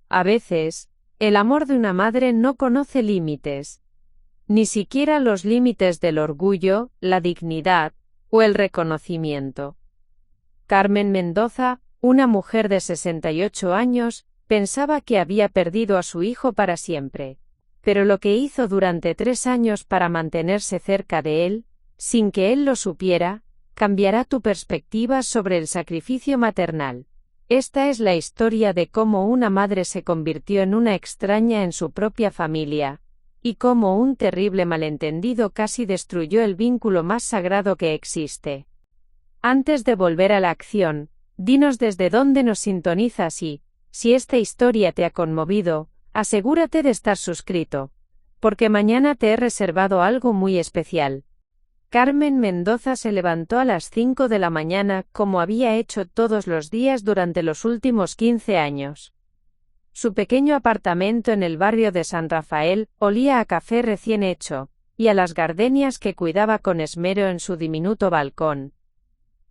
A veces, el amor de una madre no conoce límites. Ni siquiera los límites del orgullo, la dignidad, o el reconocimiento. Carmen Mendoza, una mujer de 68 años, pensaba que había perdido a su hijo para siempre. Pero lo que hizo durante 3 años para mantenerse cerca de él, sin que él lo supiera, cambiará tu perspectiva sobre el sacrificio maternal. Esta es la historia de cómo una madre se convirtió en una extraña en su propia familia, y cómo un terrible malentendido casi destruyó el vínculo más sagrado que existe. Antes de volver a la acción, dinos desde dónde nos sintonizas y, si esta historia te ha conmovido, asegúrate de estar suscrito, porque mañana te he reservado algo muy especial. Carmen Mendoza se levantó a las 5 de la mañana como había hecho todos los días durante los últimos 15 años. Su pequeño apartamento en el barrio de San Rafael olía a café recién hecho, y a las gardenias que cuidaba con esmero en su diminuto balcón.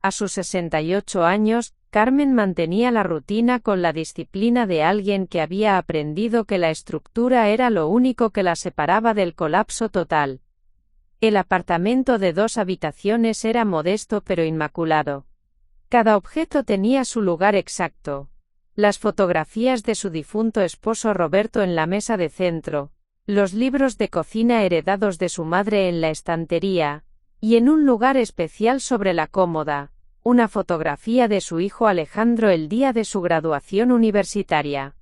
A sus 68 años, Carmen mantenía la rutina con la disciplina de alguien que había aprendido que la estructura era lo único que la separaba del colapso total. El apartamento de 2 habitaciones era modesto pero inmaculado. Cada objeto tenía su lugar exacto. Las fotografías de su difunto esposo Roberto en la mesa de centro, los libros de cocina heredados de su madre en la estantería, y en un lugar especial sobre la cómoda, una fotografía de su hijo Alejandro el día de su graduación universitaria.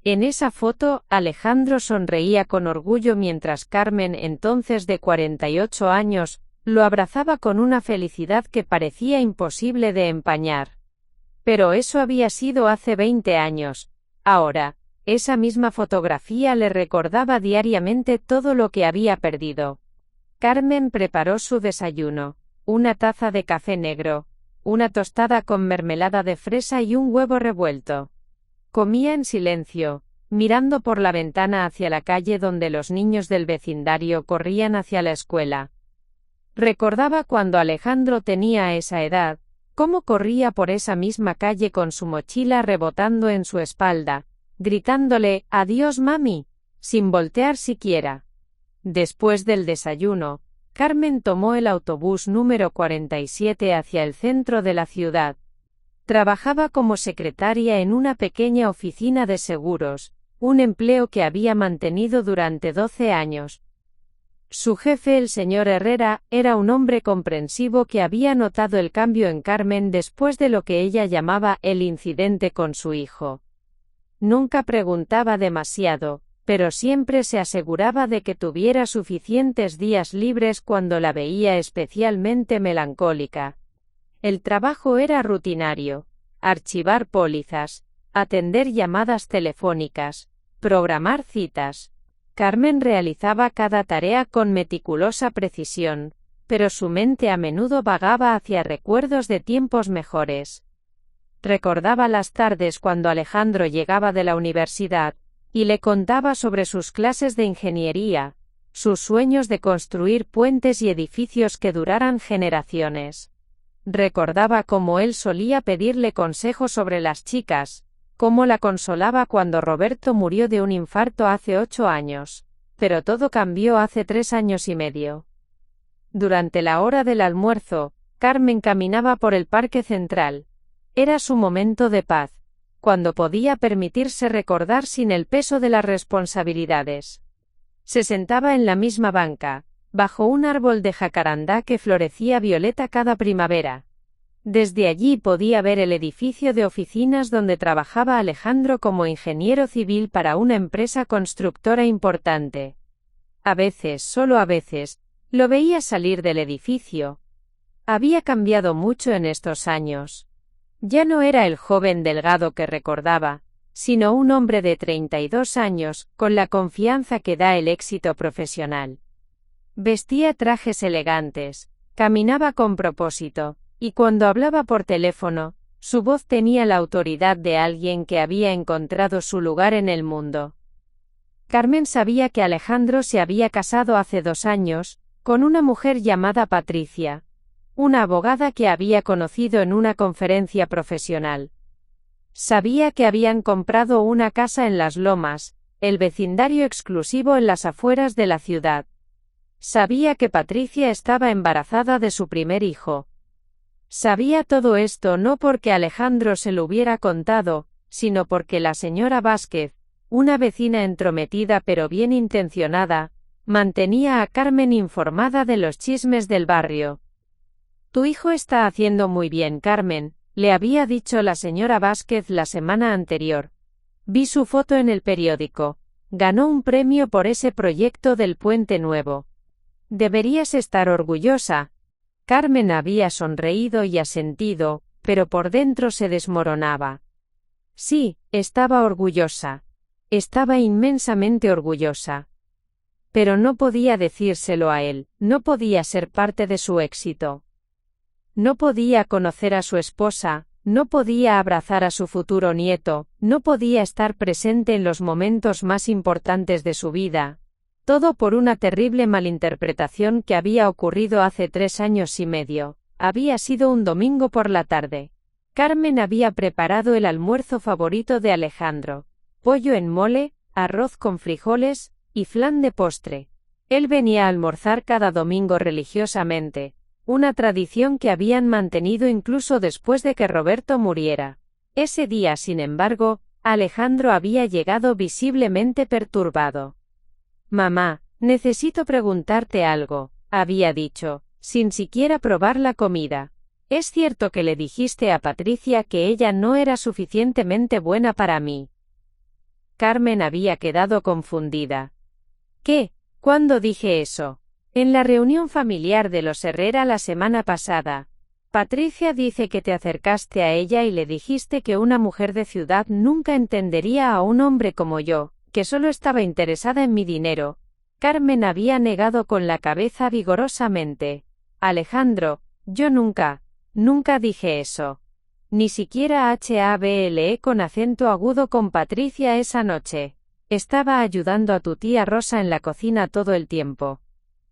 En esa foto, Alejandro sonreía con orgullo mientras Carmen, entonces de 48 años, lo abrazaba con una felicidad que parecía imposible de empañar. Pero eso había sido hace 20 años. Ahora, esa misma fotografía le recordaba diariamente todo lo que había perdido. Carmen preparó su desayuno, una taza de café negro, una tostada con mermelada de fresa y un huevo revuelto. Comía en silencio, mirando por la ventana hacia la calle donde los niños del vecindario corrían hacia la escuela. Recordaba cuando Alejandro tenía esa edad, cómo corría por esa misma calle con su mochila rebotando en su espalda, gritándole «¡Adiós, mami!», sin voltear siquiera. Después del desayuno, Carmen tomó el autobús número 47 hacia el centro de la ciudad. Trabajaba como secretaria en una pequeña oficina de seguros, un empleo que había mantenido durante 12 años. Su jefe, el señor Herrera, era un hombre comprensivo que había notado el cambio en Carmen después de lo que ella llamaba el incidente con su hijo. Nunca preguntaba demasiado, pero siempre se aseguraba de que tuviera suficientes días libres cuando la veía especialmente melancólica. El trabajo era rutinario: archivar pólizas, atender llamadas telefónicas, programar citas. Carmen realizaba cada tarea con meticulosa precisión, pero su mente a menudo vagaba hacia recuerdos de tiempos mejores. Recordaba las tardes cuando Alejandro llegaba de la universidad, y le contaba sobre sus clases de ingeniería, sus sueños de construir puentes y edificios que duraran generaciones. Recordaba cómo él solía pedirle consejos sobre las chicas, cómo la consolaba cuando Roberto murió de un infarto hace 8 años. Pero todo cambió hace 3 años y medio. Durante la hora del almuerzo, Carmen caminaba por el parque central. Era su momento de paz, cuando podía permitirse recordar sin el peso de las responsabilidades. Se sentaba en la misma banca, bajo un árbol de jacarandá que florecía violeta cada primavera. Desde allí podía ver el edificio de oficinas donde trabajaba Alejandro como ingeniero civil para una empresa constructora importante. A veces, solo a veces, lo veía salir del edificio. Había cambiado mucho en estos años. Ya no era el joven delgado que recordaba, sino un hombre de 32 años, con la confianza que da el éxito profesional. Vestía trajes elegantes, caminaba con propósito, y cuando hablaba por teléfono, su voz tenía la autoridad de alguien que había encontrado su lugar en el mundo. Carmen sabía que Alejandro se había casado hace 2 años, con una mujer llamada Patricia, una abogada que había conocido en una conferencia profesional. Sabía que habían comprado una casa en Las Lomas, el vecindario exclusivo en las afueras de la ciudad. Sabía que Patricia estaba embarazada de su primer hijo. Sabía todo esto no porque Alejandro se lo hubiera contado, sino porque la señora Vázquez, una vecina entrometida pero bien intencionada, mantenía a Carmen informada de los chismes del barrio. «Tu hijo está haciendo muy bien, Carmen», le había dicho la señora Vázquez la semana anterior. «Vi su foto en el periódico. Ganó un premio por ese proyecto del puente nuevo. Deberías estar orgullosa». Carmen había sonreído y asentido, pero por dentro se desmoronaba. Sí, estaba orgullosa. Estaba inmensamente orgullosa. Pero no podía decírselo a él, no podía ser parte de su éxito. No podía conocer a su esposa, no podía abrazar a su futuro nieto, no podía estar presente en los momentos más importantes de su vida. Todo por una terrible malinterpretación que había ocurrido hace 3 años y medio. Había sido un domingo por la tarde. Carmen había preparado el almuerzo favorito de Alejandro: pollo en mole, arroz con frijoles y flan de postre. Él venía a almorzar cada domingo religiosamente, una tradición que habían mantenido incluso después de que Roberto muriera. Ese día, sin embargo, Alejandro había llegado visiblemente perturbado. «Mamá, necesito preguntarte algo», había dicho, sin siquiera probar la comida. «¿Es cierto que le dijiste a Patricia que ella no era suficientemente buena para mí?» Carmen había quedado confundida. «¿Qué? ¿Cuándo dije eso?» «En la reunión familiar de los Herrera la semana pasada. Patricia dice que te acercaste a ella y le dijiste que una mujer de ciudad nunca entendería a un hombre como yo, que solo estaba interesada en mi dinero». Carmen había negado con la cabeza vigorosamente. «Alejandro, yo nunca dije eso. Ni siquiera hable con acento agudo con Patricia esa noche. Estaba ayudando a tu tía Rosa en la cocina todo el tiempo».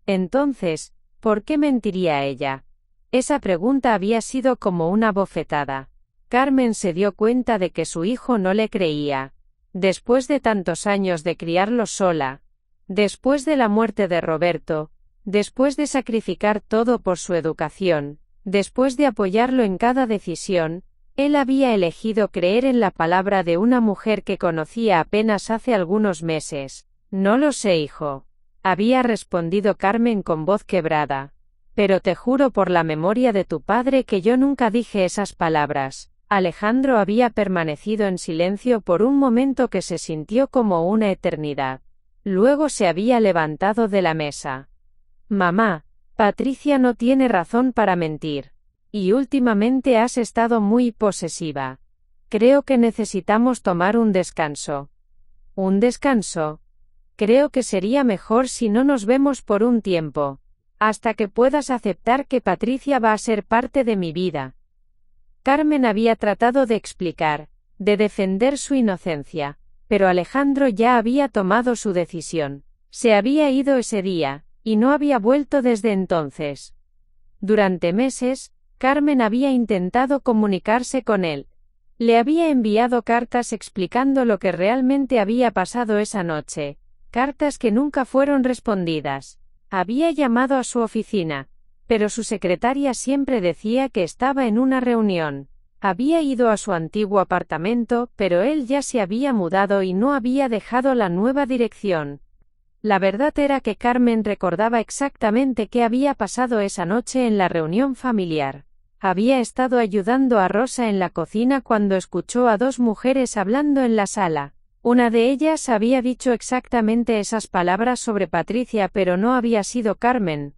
Entonces, ¿por qué mentiría ella? Esa pregunta había sido como una bofetada. Carmen se dio cuenta de que su hijo no le creía. Después de tantos años de criarlo sola, después de la muerte de Roberto, después de sacrificar todo por su educación, después de apoyarlo en cada decisión, él había elegido creer en la palabra de una mujer que conocía apenas hace algunos meses. «No lo sé, hijo», había respondido Carmen con voz quebrada. «Pero te juro por la memoria de tu padre que yo nunca dije esas palabras». Alejandro había permanecido en silencio por un momento que se sintió como una eternidad. Luego se había levantado de la mesa. «Mamá, Patricia no tiene razón para mentir. Y últimamente has estado muy posesiva. Creo que necesitamos tomar un descanso». «¿Un descanso? Creo que sería mejor si no nos vemos por un tiempo. Hasta que puedas aceptar que Patricia va a ser parte de mi vida». Carmen había tratado de explicar, de defender su inocencia, pero Alejandro ya había tomado su decisión. Se había ido ese día, y no había vuelto desde entonces. Durante meses, Carmen había intentado comunicarse con él. Le había enviado cartas explicando lo que realmente había pasado esa noche, cartas que nunca fueron respondidas. Había llamado a su oficina, pero su secretaria siempre decía que estaba en una reunión. Había ido a su antiguo apartamento, pero él ya se había mudado y no había dejado la nueva dirección. La verdad era que Carmen recordaba exactamente qué había pasado esa noche en la reunión familiar. Había estado ayudando a Rosa en la cocina cuando escuchó a 2 mujeres hablando en la sala. Una de ellas había dicho exactamente esas palabras sobre Patricia, pero no había sido Carmen.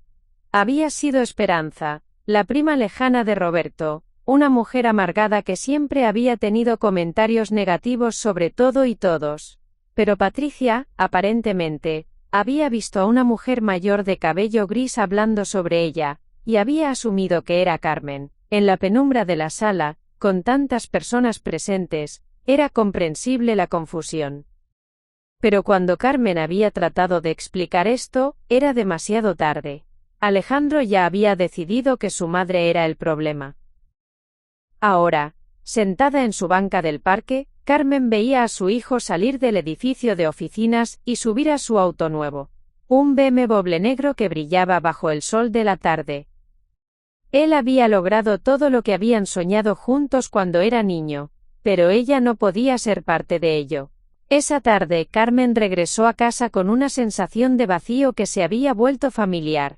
Había sido Esperanza, la prima lejana de Roberto, una mujer amargada que siempre había tenido comentarios negativos sobre todo y todos. Pero Patricia, aparentemente, había visto a una mujer mayor de cabello gris hablando sobre ella, y había asumido que era Carmen. En la penumbra de la sala, con tantas personas presentes, era comprensible la confusión. Pero cuando Carmen había tratado de explicar esto, era demasiado tarde. Alejandro ya había decidido que su madre era el problema. Ahora, Sentada en su banca del parque, Carmen veía a su hijo salir del edificio de oficinas y subir a su auto nuevo. Un BMW negro que brillaba bajo el sol de la tarde. Él había logrado todo lo que habían soñado juntos cuando era niño, pero ella no podía ser parte de ello. Esa tarde Carmen regresó a casa con una sensación de vacío que se había vuelto familiar.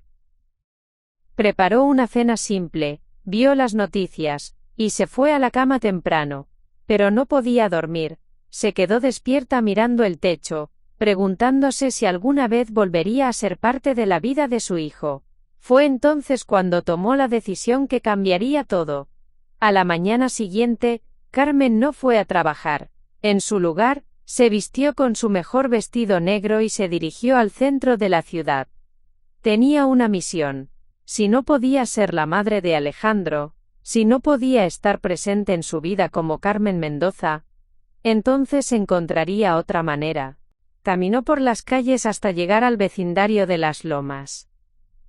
Preparó una cena simple, vio las noticias, y se fue a la cama temprano. Pero no podía dormir. Se quedó despierta mirando el techo, preguntándose si alguna vez volvería a ser parte de la vida de su hijo. Fue entonces cuando tomó la decisión que cambiaría todo. A la mañana siguiente, Carmen no fue a trabajar. En su lugar, se vistió con su mejor vestido negro y se dirigió al centro de la ciudad. Tenía una misión. Si no podía ser la madre de Alejandro, si no podía estar presente en su vida como Carmen Mendoza, entonces encontraría otra manera. Caminó por las calles hasta llegar al vecindario de Las Lomas.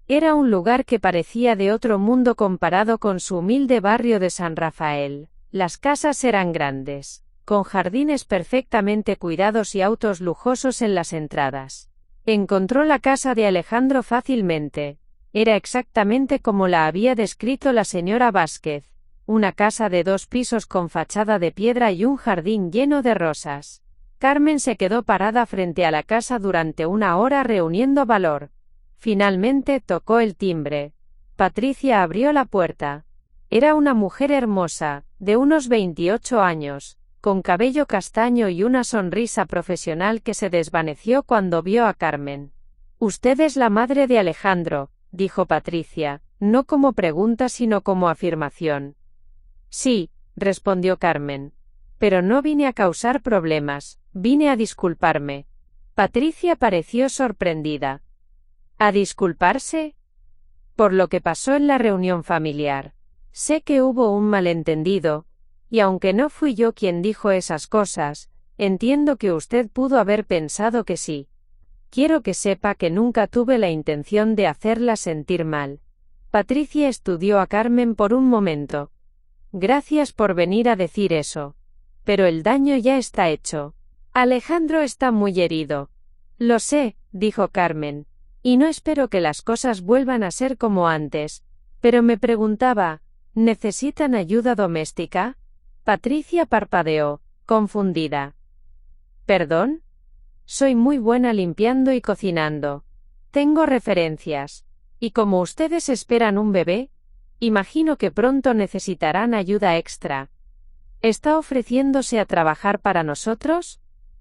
Era un lugar que parecía de otro mundo comparado con su humilde barrio de San Rafael. Las casas eran grandes, con jardines perfectamente cuidados y autos lujosos en las entradas. Encontró la casa de Alejandro fácilmente. Era exactamente como la había descrito la señora Vázquez, una casa de 2 pisos con fachada de piedra y un jardín lleno de rosas. Carmen se quedó parada frente a la casa durante una hora reuniendo valor. Finalmente tocó el timbre. Patricia abrió la puerta. Era una mujer hermosa, de unos 28 años, con cabello castaño y una sonrisa profesional que se desvaneció cuando vio a Carmen. «Usted es la madre de Alejandro», dijo Patricia, no como pregunta sino como afirmación. «Sí», respondió Carmen. «Pero no vine a causar problemas, vine a disculparme». Patricia pareció sorprendida. ¿A disculparse? Por lo que pasó en la reunión familiar. Sé que hubo un malentendido, y aunque no fui yo quien dijo esas cosas, entiendo que usted pudo haber pensado que sí. Quiero que sepa que nunca tuve la intención de hacerla sentir mal. Patricia estudió a Carmen por un momento. Gracias por venir a decir eso. Pero el daño ya está hecho. Alejandro está muy herido. Lo sé, dijo Carmen. Y no espero que las cosas vuelvan a ser como antes. Pero me preguntaba, ¿necesitan ayuda doméstica? Patricia parpadeó, confundida. ¿Perdón? Soy muy buena limpiando y cocinando. Tengo referencias. Y como ustedes esperan un bebé, imagino que pronto necesitarán ayuda extra. ¿Está ofreciéndose a trabajar para nosotros?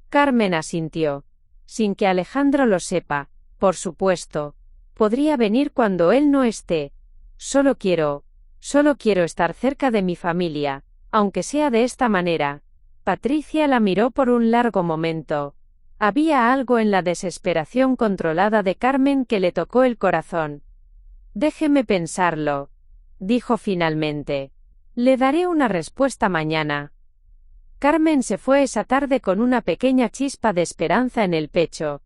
Carmen asintió. Sin que Alejandro lo sepa, por supuesto. Podría venir cuando él no esté. Solo quiero estar cerca de mi familia, aunque sea de esta manera. Patricia la miró por un largo momento. Había algo en la desesperación controlada de Carmen que le tocó el corazón. Déjeme pensarlo, dijo finalmente. Le daré una respuesta mañana. Carmen se fue esa tarde con una pequeña chispa de esperanza en el pecho.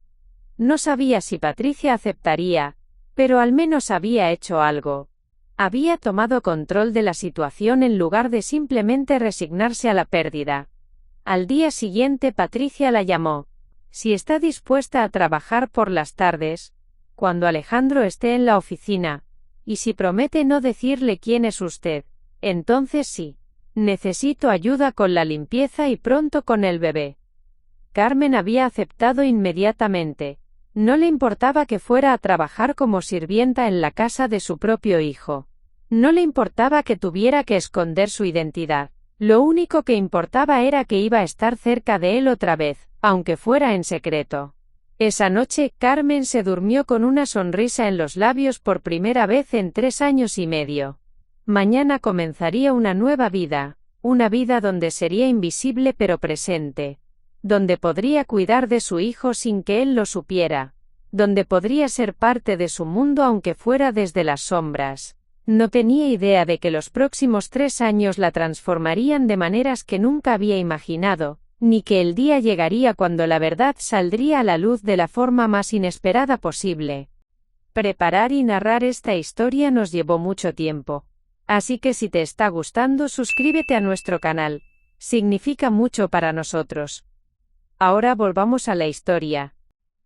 No sabía si Patricia aceptaría, pero al menos había hecho algo. Había tomado control de la situación en lugar de simplemente resignarse a la pérdida. Al día siguiente Patricia la llamó. Si está dispuesta a trabajar por las tardes, cuando Alejandro esté en la oficina, y si promete no decirle quién es usted, entonces sí. Necesito ayuda con la limpieza y pronto con el bebé. Carmen había aceptado inmediatamente. No le importaba que fuera a trabajar como sirvienta en la casa de su propio hijo. No le importaba que tuviera que esconder su identidad. Lo único que importaba era que iba a estar cerca de él otra vez, aunque fuera en secreto. Esa noche, Carmen se durmió con una sonrisa en los labios por primera vez en 3 años y medio. Mañana comenzaría una nueva vida, una vida donde sería invisible pero presente. Donde podría cuidar de su hijo sin que él lo supiera. Donde podría ser parte de su mundo aunque fuera desde las sombras. No tenía idea de que los próximos 3 años la transformarían de maneras que nunca había imaginado, ni que el día llegaría cuando la verdad saldría a la luz de la forma más inesperada posible. Preparar y narrar esta historia nos llevó mucho tiempo. Así que si te está gustando, suscríbete a nuestro canal. Significa mucho para nosotros. Ahora volvamos a la historia.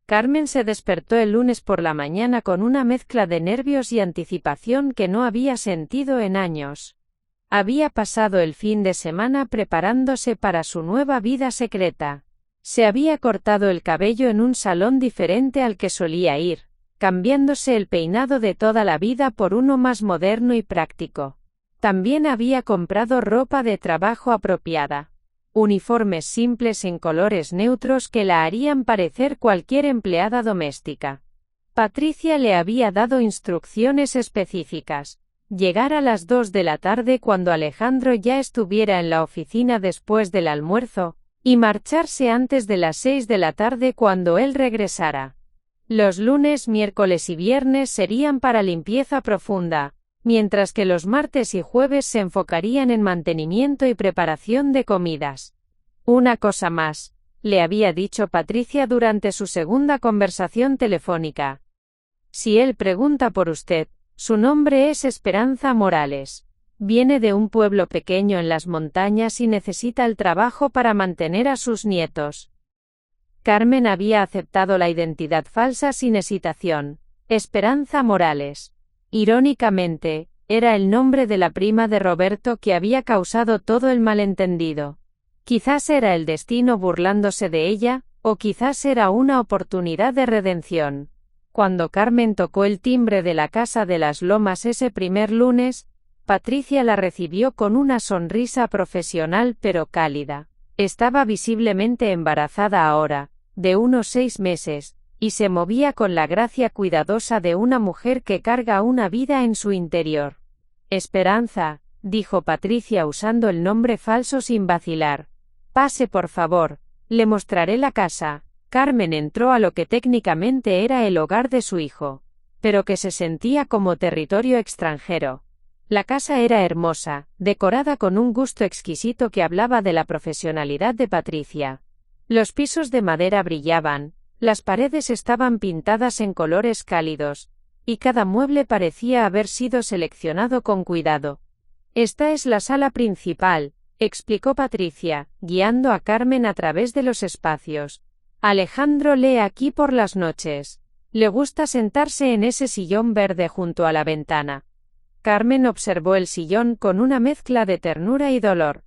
Carmen se despertó el lunes por la mañana con una mezcla de nervios y anticipación que no había sentido en años. Había pasado el fin de semana preparándose para su nueva vida secreta. Se había cortado el cabello en un salón diferente al que solía ir, cambiándose el peinado de toda la vida por uno más moderno y práctico. También había comprado ropa de trabajo apropiada. Uniformes simples en colores neutros que la harían parecer cualquier empleada doméstica. Patricia le había dado instrucciones específicas. Llegar a las 2 de la tarde cuando Alejandro ya estuviera en la oficina después del almuerzo, y marcharse antes de las 6 de la tarde cuando él regresara. Los lunes, miércoles y viernes serían para limpieza profunda, mientras que los martes y jueves se enfocarían en mantenimiento y preparación de comidas. Una cosa más, le había dicho Patricia durante su segunda conversación telefónica. Si él pregunta por usted, su nombre es Esperanza Morales. Viene de un pueblo pequeño en las montañas y necesita el trabajo para mantener a sus nietos. Carmen había aceptado la identidad falsa sin hesitación. Esperanza Morales. Irónicamente, era el nombre de la prima de Roberto que había causado todo el malentendido. Quizás era el destino burlándose de ella, o quizás era una oportunidad de redención. Cuando Carmen tocó el timbre de la casa de las Lomas ese primer lunes, Patricia la recibió con una sonrisa profesional pero cálida. Estaba visiblemente embarazada ahora, de unos 6 meses, y se movía con la gracia cuidadosa de una mujer que carga una vida en su interior. Esperanza, dijo Patricia usando el nombre falso sin vacilar. Pase por favor, le mostraré la casa. Carmen entró a lo que técnicamente era el hogar de su hijo, pero que se sentía como territorio extranjero. La casa era hermosa, decorada con un gusto exquisito que hablaba de la profesionalidad de Patricia. Los pisos de madera brillaban, las paredes estaban pintadas en colores cálidos, y cada mueble parecía haber sido seleccionado con cuidado. Esta es la sala principal, explicó Patricia, guiando a Carmen a través de los espacios. Alejandro lee aquí por las noches. Le gusta sentarse en ese sillón verde junto a la ventana. Carmen observó el sillón con una mezcla de ternura y dolor.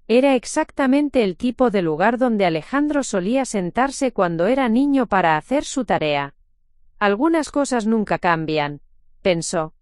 Era exactamente el tipo de lugar donde Alejandro solía sentarse cuando era niño para hacer su tarea. Algunas cosas nunca cambian, pensó.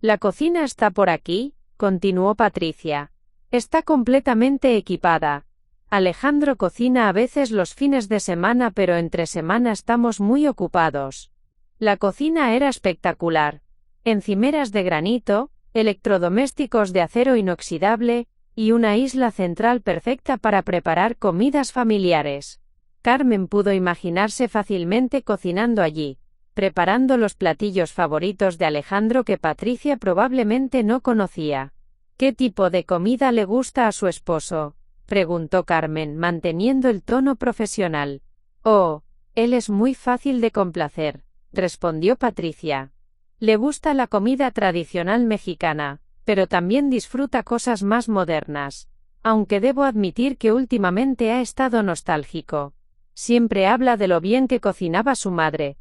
La cocina está por aquí, continuó Patricia. Está completamente equipada. Alejandro cocina a veces los fines de semana, pero entre semana estamos muy ocupados. La cocina era espectacular. Encimeras de granito, electrodomésticos de acero inoxidable, y una isla central perfecta para preparar comidas familiares. Carmen pudo imaginarse fácilmente cocinando allí, preparando los platillos favoritos de Alejandro que Patricia probablemente no conocía. ¿Qué tipo de comida le gusta a su esposo?, preguntó Carmen, manteniendo el tono profesional. Oh, él es muy fácil de complacer, respondió Patricia. Le gusta la comida tradicional mexicana, pero también disfruta cosas más modernas. Aunque debo admitir que últimamente ha estado nostálgico. Siempre habla de lo bien que cocinaba su madre.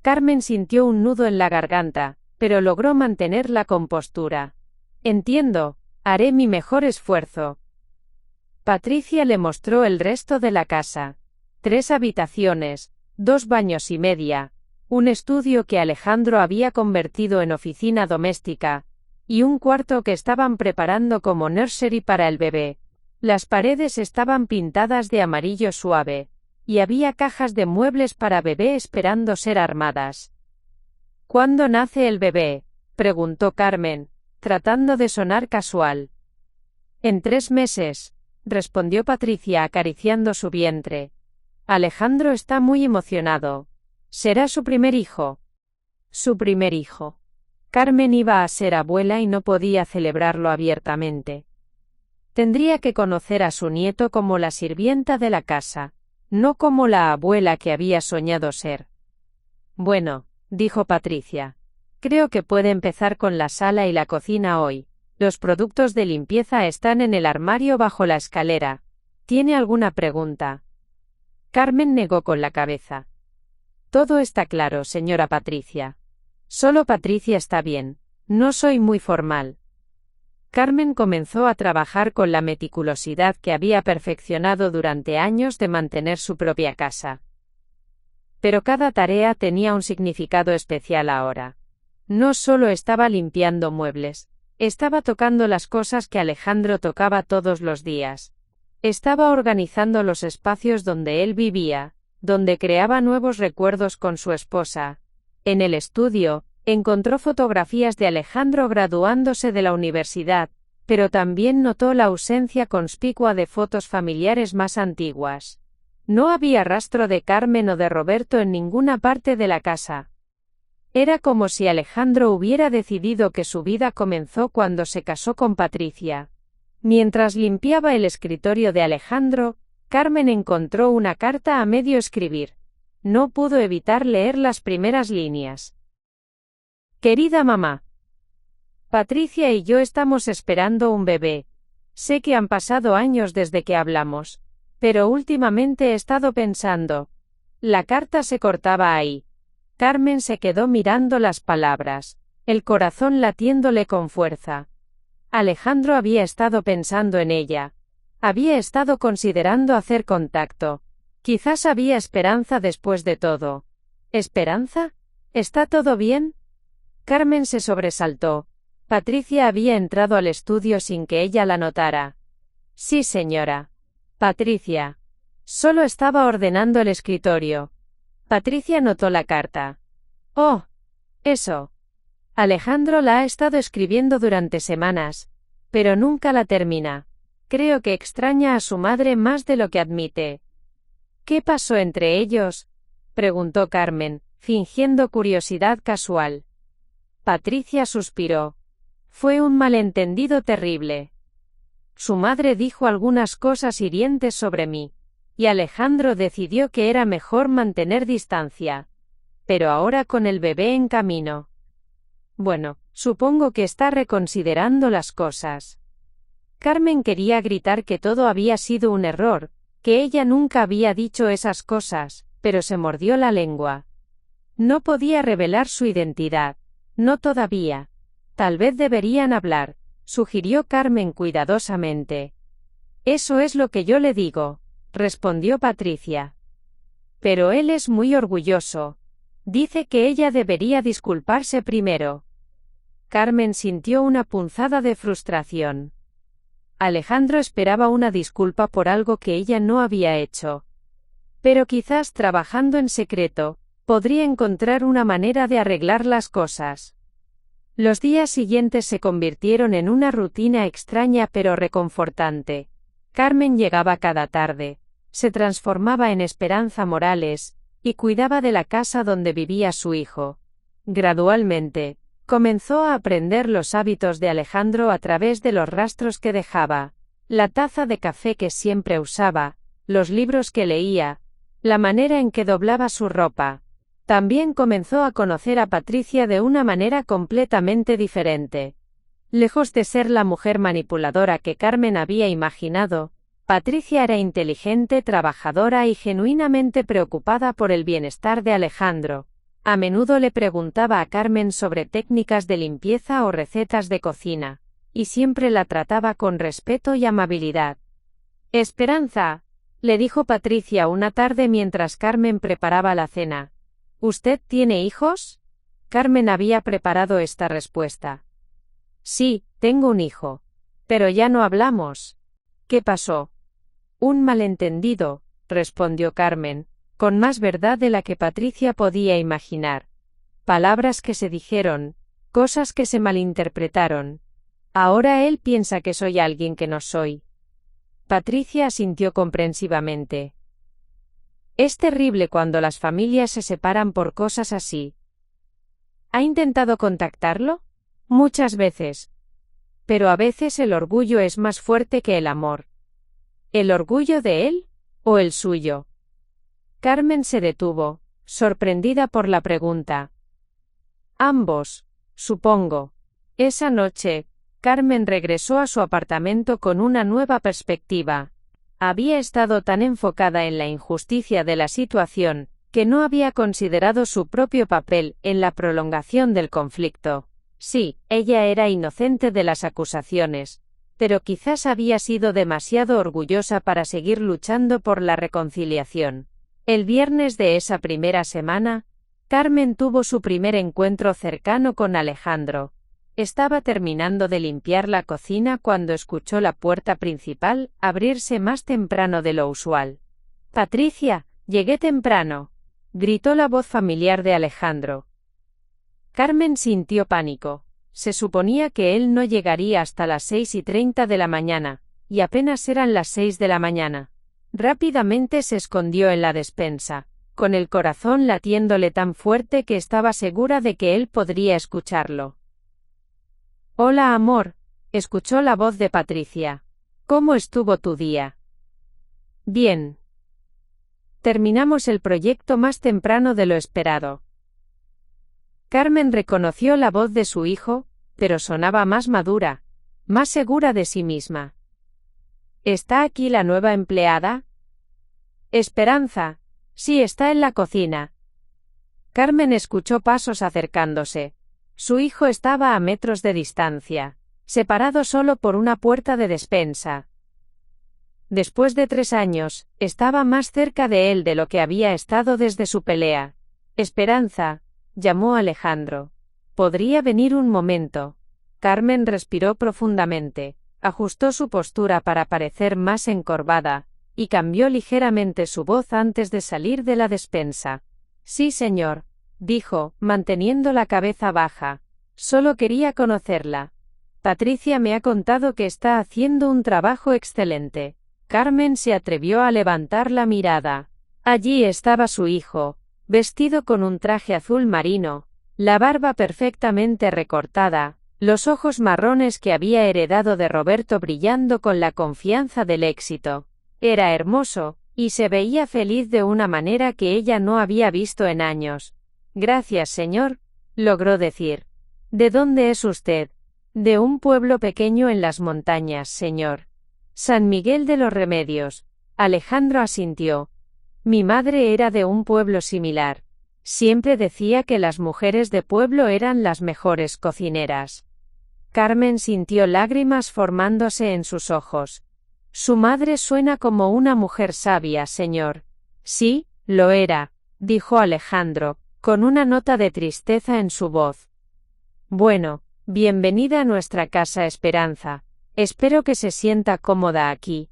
Carmen sintió un nudo en la garganta, pero logró mantener la compostura. Entiendo, haré mi mejor esfuerzo. Patricia le mostró el resto de la casa. 3 habitaciones, 2 baños y media, un estudio que Alejandro había convertido en oficina doméstica, y un cuarto que estaban preparando como nursery para el bebé. Las paredes estaban pintadas de amarillo suave, y había cajas de muebles para bebé esperando ser armadas. ¿Cuándo nace el bebé?, preguntó Carmen, tratando de sonar casual. En 3 meses, respondió Patricia acariciando su vientre. Alejandro está muy emocionado. ¿Será su primer hijo? Su primer hijo. Carmen iba a ser abuela y no podía celebrarlo abiertamente. Tendría que conocer a su nieto como la sirvienta de la casa, no como la abuela que había soñado ser. Bueno, dijo Patricia. Creo que puede empezar con la sala y la cocina hoy. Los productos de limpieza están en el armario bajo la escalera. ¿Tiene alguna pregunta? Carmen negó con la cabeza. Todo está claro, señora Patricia. Solo Patricia está bien. No soy muy formal. Carmen comenzó a trabajar con la meticulosidad que había perfeccionado durante años de mantener su propia casa. Pero cada tarea tenía un significado especial ahora. No solo estaba limpiando muebles, estaba tocando las cosas que Alejandro tocaba todos los días. Estaba organizando los espacios donde él vivía, donde creaba nuevos recuerdos con su esposa. En el estudio, encontró fotografías de Alejandro graduándose de la universidad, pero también notó la ausencia conspicua de fotos familiares más antiguas. No había rastro de Carmen o de Roberto en ninguna parte de la casa. Era como si Alejandro hubiera decidido que su vida comenzó cuando se casó con Patricia. Mientras limpiaba el escritorio de Alejandro, Carmen encontró una carta a medio escribir. No pudo evitar leer las primeras líneas. Querida mamá, Patricia y yo estamos esperando un bebé. Sé que han pasado años desde que hablamos, pero últimamente he estado pensando. La carta se cortaba ahí. Carmen se quedó mirando las palabras, el corazón latiéndole con fuerza. Alejandro había estado pensando en ella. Había estado considerando hacer contacto. Quizás había esperanza después de todo. ¿Esperanza? ¿Está todo bien? Carmen se sobresaltó. Patricia había entrado al estudio sin que ella la notara. Sí, señora. Patricia. Solo estaba ordenando el escritorio. Patricia notó la carta. Oh. Eso. Alejandro la ha estado escribiendo durante semanas, pero nunca la termina. Creo que extraña a su madre más de lo que admite. ¿Qué pasó entre ellos? Preguntó Carmen, fingiendo curiosidad casual. Patricia suspiró. Fue un malentendido terrible. Su madre dijo algunas cosas hirientes sobre mí, y Alejandro decidió que era mejor mantener distancia. Pero ahora con el bebé en camino. Bueno, supongo que está reconsiderando las cosas. Carmen quería gritar que todo había sido un error, que ella nunca había dicho esas cosas, pero se mordió la lengua. No podía revelar su identidad. No todavía. Tal vez deberían hablar, sugirió Carmen cuidadosamente. Eso es lo que yo le digo, respondió Patricia. Pero él es muy orgulloso. Dice que ella debería disculparse primero. Carmen sintió una punzada de frustración. Alejandro esperaba una disculpa por algo que ella no había hecho. Pero quizás trabajando en secreto, podría encontrar una manera de arreglar las cosas. Los días siguientes se convirtieron en una rutina extraña pero reconfortante. Carmen llegaba cada tarde, se transformaba en Esperanza Morales, y cuidaba de la casa donde vivía su hijo. Gradualmente, comenzó a aprender los hábitos de Alejandro a través de los rastros que dejaba, la taza de café que siempre usaba, los libros que leía, la manera en que doblaba su ropa. También comenzó a conocer a Patricia de una manera completamente diferente. Lejos de ser la mujer manipuladora que Carmen había imaginado, Patricia era inteligente, trabajadora y genuinamente preocupada por el bienestar de Alejandro. A menudo le preguntaba a Carmen sobre técnicas de limpieza o recetas de cocina, y siempre la trataba con respeto y amabilidad. Esperanza, le dijo Patricia una tarde mientras Carmen preparaba la cena. ¿Usted tiene hijos? Carmen había preparado esta respuesta. Sí, tengo un hijo. Pero ya no hablamos. ¿Qué pasó? Un malentendido, respondió Carmen, con más verdad de la que Patricia podía imaginar. Palabras que se dijeron, cosas que se malinterpretaron. Ahora él piensa que soy alguien que no soy. Patricia asintió comprensivamente. Es terrible cuando las familias se separan por cosas así. ¿Ha intentado contactarlo? Muchas veces. Pero a veces el orgullo es más fuerte que el amor. ¿El orgullo de él? ¿O el suyo? Carmen se detuvo, sorprendida por la pregunta. Ambos, supongo. Esa noche, Carmen regresó a su apartamento con una nueva perspectiva. Había estado tan enfocada en la injusticia de la situación, que no había considerado su propio papel en la prolongación del conflicto. Sí, ella era inocente de las acusaciones, pero quizás había sido demasiado orgullosa para seguir luchando por la reconciliación. El viernes de esa primera semana, Carmen tuvo su primer encuentro cercano con Alejandro. Estaba terminando de limpiar la cocina cuando escuchó la puerta principal abrirse más temprano de lo usual. «Patricia, llegué temprano», gritó la voz familiar de Alejandro. Carmen sintió pánico. Se suponía que él no llegaría hasta las 6:30 de la mañana, y apenas eran las 6 de la mañana. Rápidamente se escondió en la despensa, con el corazón latiéndole tan fuerte que estaba segura de que él podría escucharlo. «Hola, amor», escuchó la voz de Patricia. «¿Cómo estuvo tu día?» «Bien. Terminamos el proyecto más temprano de lo esperado». Carmen reconoció la voz de su hijo, pero sonaba más madura, más segura de sí misma. ¿Está aquí la nueva empleada? Esperanza. Sí, está en la cocina. Carmen escuchó pasos acercándose. Su hijo estaba a metros de distancia, separado solo por una puerta de despensa. Después de 3 años, estaba más cerca de él de lo que había estado desde su pelea. Esperanza, llamó Alejandro. ¿Podría venir un momento? Carmen respiró profundamente, ajustó su postura para parecer más encorvada, y cambió ligeramente su voz antes de salir de la despensa. Sí, señor, dijo, manteniendo la cabeza baja. Solo quería conocerla. Patricia me ha contado que está haciendo un trabajo excelente. Carmen se atrevió a levantar la mirada. Allí estaba su hijo, vestido con un traje azul marino, la barba perfectamente recortada, los ojos marrones que había heredado de Roberto brillando con la confianza del éxito. Era hermoso, y se veía feliz de una manera que ella no había visto en años. Gracias, señor, logró decir. ¿De dónde es usted? De un pueblo pequeño en las montañas, señor. San Miguel de los Remedios. Alejandro asintió. Mi madre era de un pueblo similar. Siempre decía que las mujeres de pueblo eran las mejores cocineras. Carmen sintió lágrimas formándose en sus ojos. Su madre suena como una mujer sabia, señor. Sí, lo era, dijo Alejandro, con una nota de tristeza en su voz. Bueno, bienvenida a nuestra casa, Esperanza. Espero que se sienta cómoda aquí.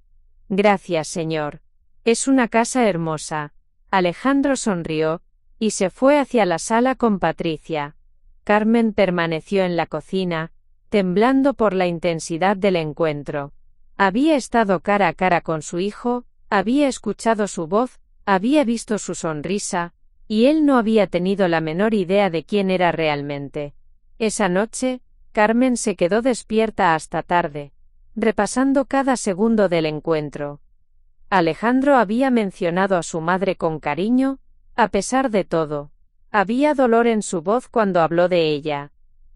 Gracias, señor. Es una casa hermosa. Alejandro sonrió, y se fue hacia la sala con Patricia. Carmen permaneció en la cocina, temblando por la intensidad del encuentro. Había estado cara a cara con su hijo, había escuchado su voz, había visto su sonrisa, y él no había tenido la menor idea de quién era realmente. Esa noche, Carmen se quedó despierta hasta tarde, repasando cada segundo del encuentro. Alejandro había mencionado a su madre con cariño, a pesar de todo. Había dolor en su voz cuando habló de ella.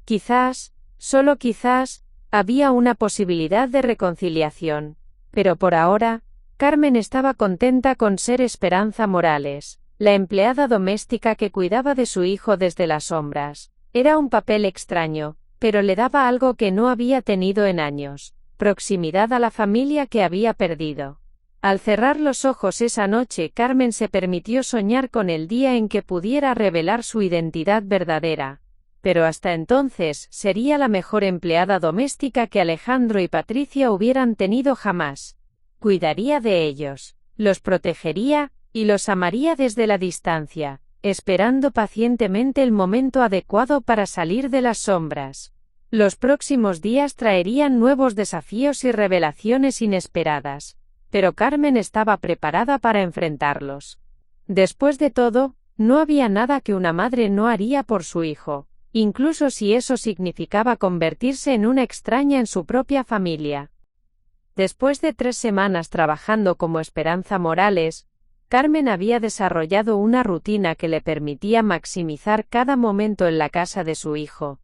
Quizás, solo quizás, había una posibilidad de reconciliación. Pero por ahora, Carmen estaba contenta con ser Esperanza Morales, la empleada doméstica que cuidaba de su hijo desde las sombras. Era un papel extraño, pero le daba algo que no había tenido en años: proximidad a la familia que había perdido. Al cerrar los ojos esa noche, Carmen se permitió soñar con el día en que pudiera revelar su identidad verdadera. Pero hasta entonces sería la mejor empleada doméstica que Alejandro y Patricia hubieran tenido jamás. Cuidaría de ellos, los protegería, y los amaría desde la distancia, esperando pacientemente el momento adecuado para salir de las sombras. Los próximos días traerían nuevos desafíos y revelaciones inesperadas, pero Carmen estaba preparada para enfrentarlos. Después de todo, no había nada que una madre no haría por su hijo, incluso si eso significaba convertirse en una extraña en su propia familia. Después de 3 semanas trabajando como Esperanza Morales, Carmen había desarrollado una rutina que le permitía maximizar cada momento en la casa de su hijo.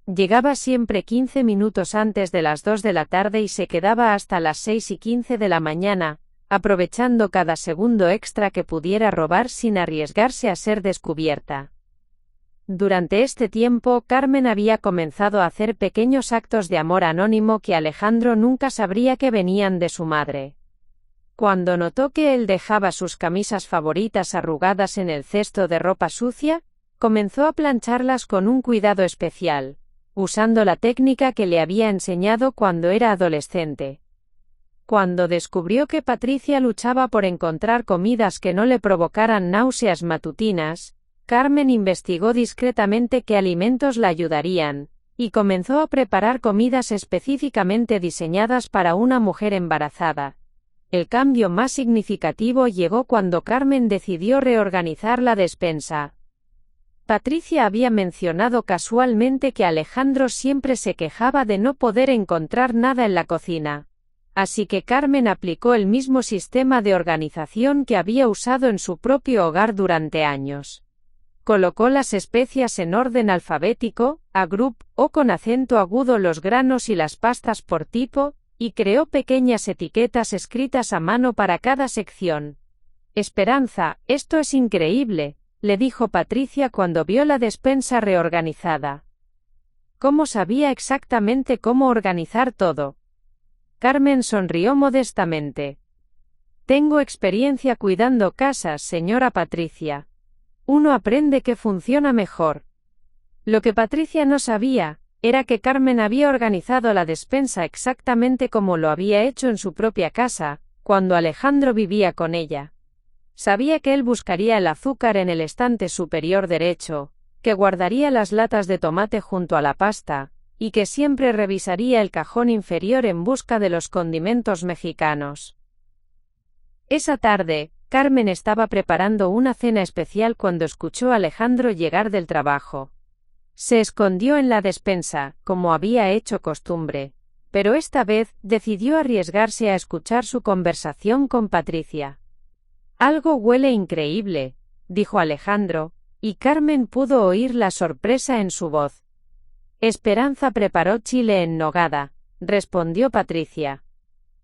Llegaba siempre 15 minutos antes de las 2 de la tarde y se quedaba hasta las 6:15 de la mañana, aprovechando cada segundo extra que pudiera robar sin arriesgarse a ser descubierta. Durante este tiempo, Carmen había comenzado a hacer pequeños actos de amor anónimo que Alejandro nunca sabría que venían de su madre. Cuando notó que él dejaba sus camisas favoritas arrugadas en el cesto de ropa sucia, comenzó a plancharlas con un cuidado especial, usando la técnica que le había enseñado cuando era adolescente. Cuando descubrió que Patricia luchaba por encontrar comidas que no le provocaran náuseas matutinas, Carmen investigó discretamente qué alimentos la ayudarían, y comenzó a preparar comidas específicamente diseñadas para una mujer embarazada. El cambio más significativo llegó cuando Carmen decidió reorganizar la despensa. Patricia había mencionado casualmente que Alejandro siempre se quejaba de no poder encontrar nada en la cocina. Así que Carmen aplicó el mismo sistema de organización que había usado en su propio hogar durante años. Colocó las especias en orden alfabético, a group, o con acento agudo los granos y las pastas por tipo, y creó pequeñas etiquetas escritas a mano para cada sección. Esperanza, esto es increíble, le dijo Patricia cuando vio la despensa reorganizada. ¿Cómo sabía exactamente cómo organizar todo? Carmen sonrió modestamente. Tengo experiencia cuidando casas, señora Patricia. Uno aprende que funciona mejor. Lo que Patricia no sabía, era que Carmen había organizado la despensa exactamente como lo había hecho en su propia casa, cuando Alejandro vivía con ella. Sabía que él buscaría el azúcar en el estante superior derecho, que guardaría las latas de tomate junto a la pasta, y que siempre revisaría el cajón inferior en busca de los condimentos mexicanos. Esa tarde, Carmen estaba preparando una cena especial cuando escuchó a Alejandro llegar del trabajo. Se escondió en la despensa, como había hecho costumbre, pero esta vez decidió arriesgarse a escuchar su conversación con Patricia. Algo huele increíble, dijo Alejandro, y Carmen pudo oír la sorpresa en su voz. Esperanza preparó chile en nogada, respondió Patricia.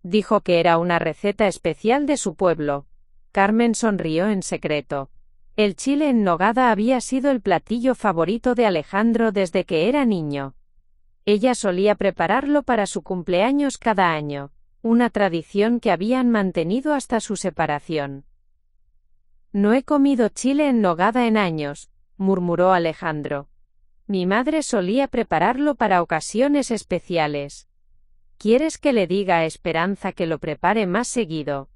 Dijo que era una receta especial de su pueblo. Carmen sonrió en secreto. El chile en nogada había sido el platillo favorito de Alejandro desde que era niño. Ella solía prepararlo para su cumpleaños cada año, una tradición que habían mantenido hasta su separación. No he comido chile en nogada en años, murmuró Alejandro. Mi madre solía prepararlo para ocasiones especiales. ¿Quieres que le diga a Esperanza que lo prepare más seguido?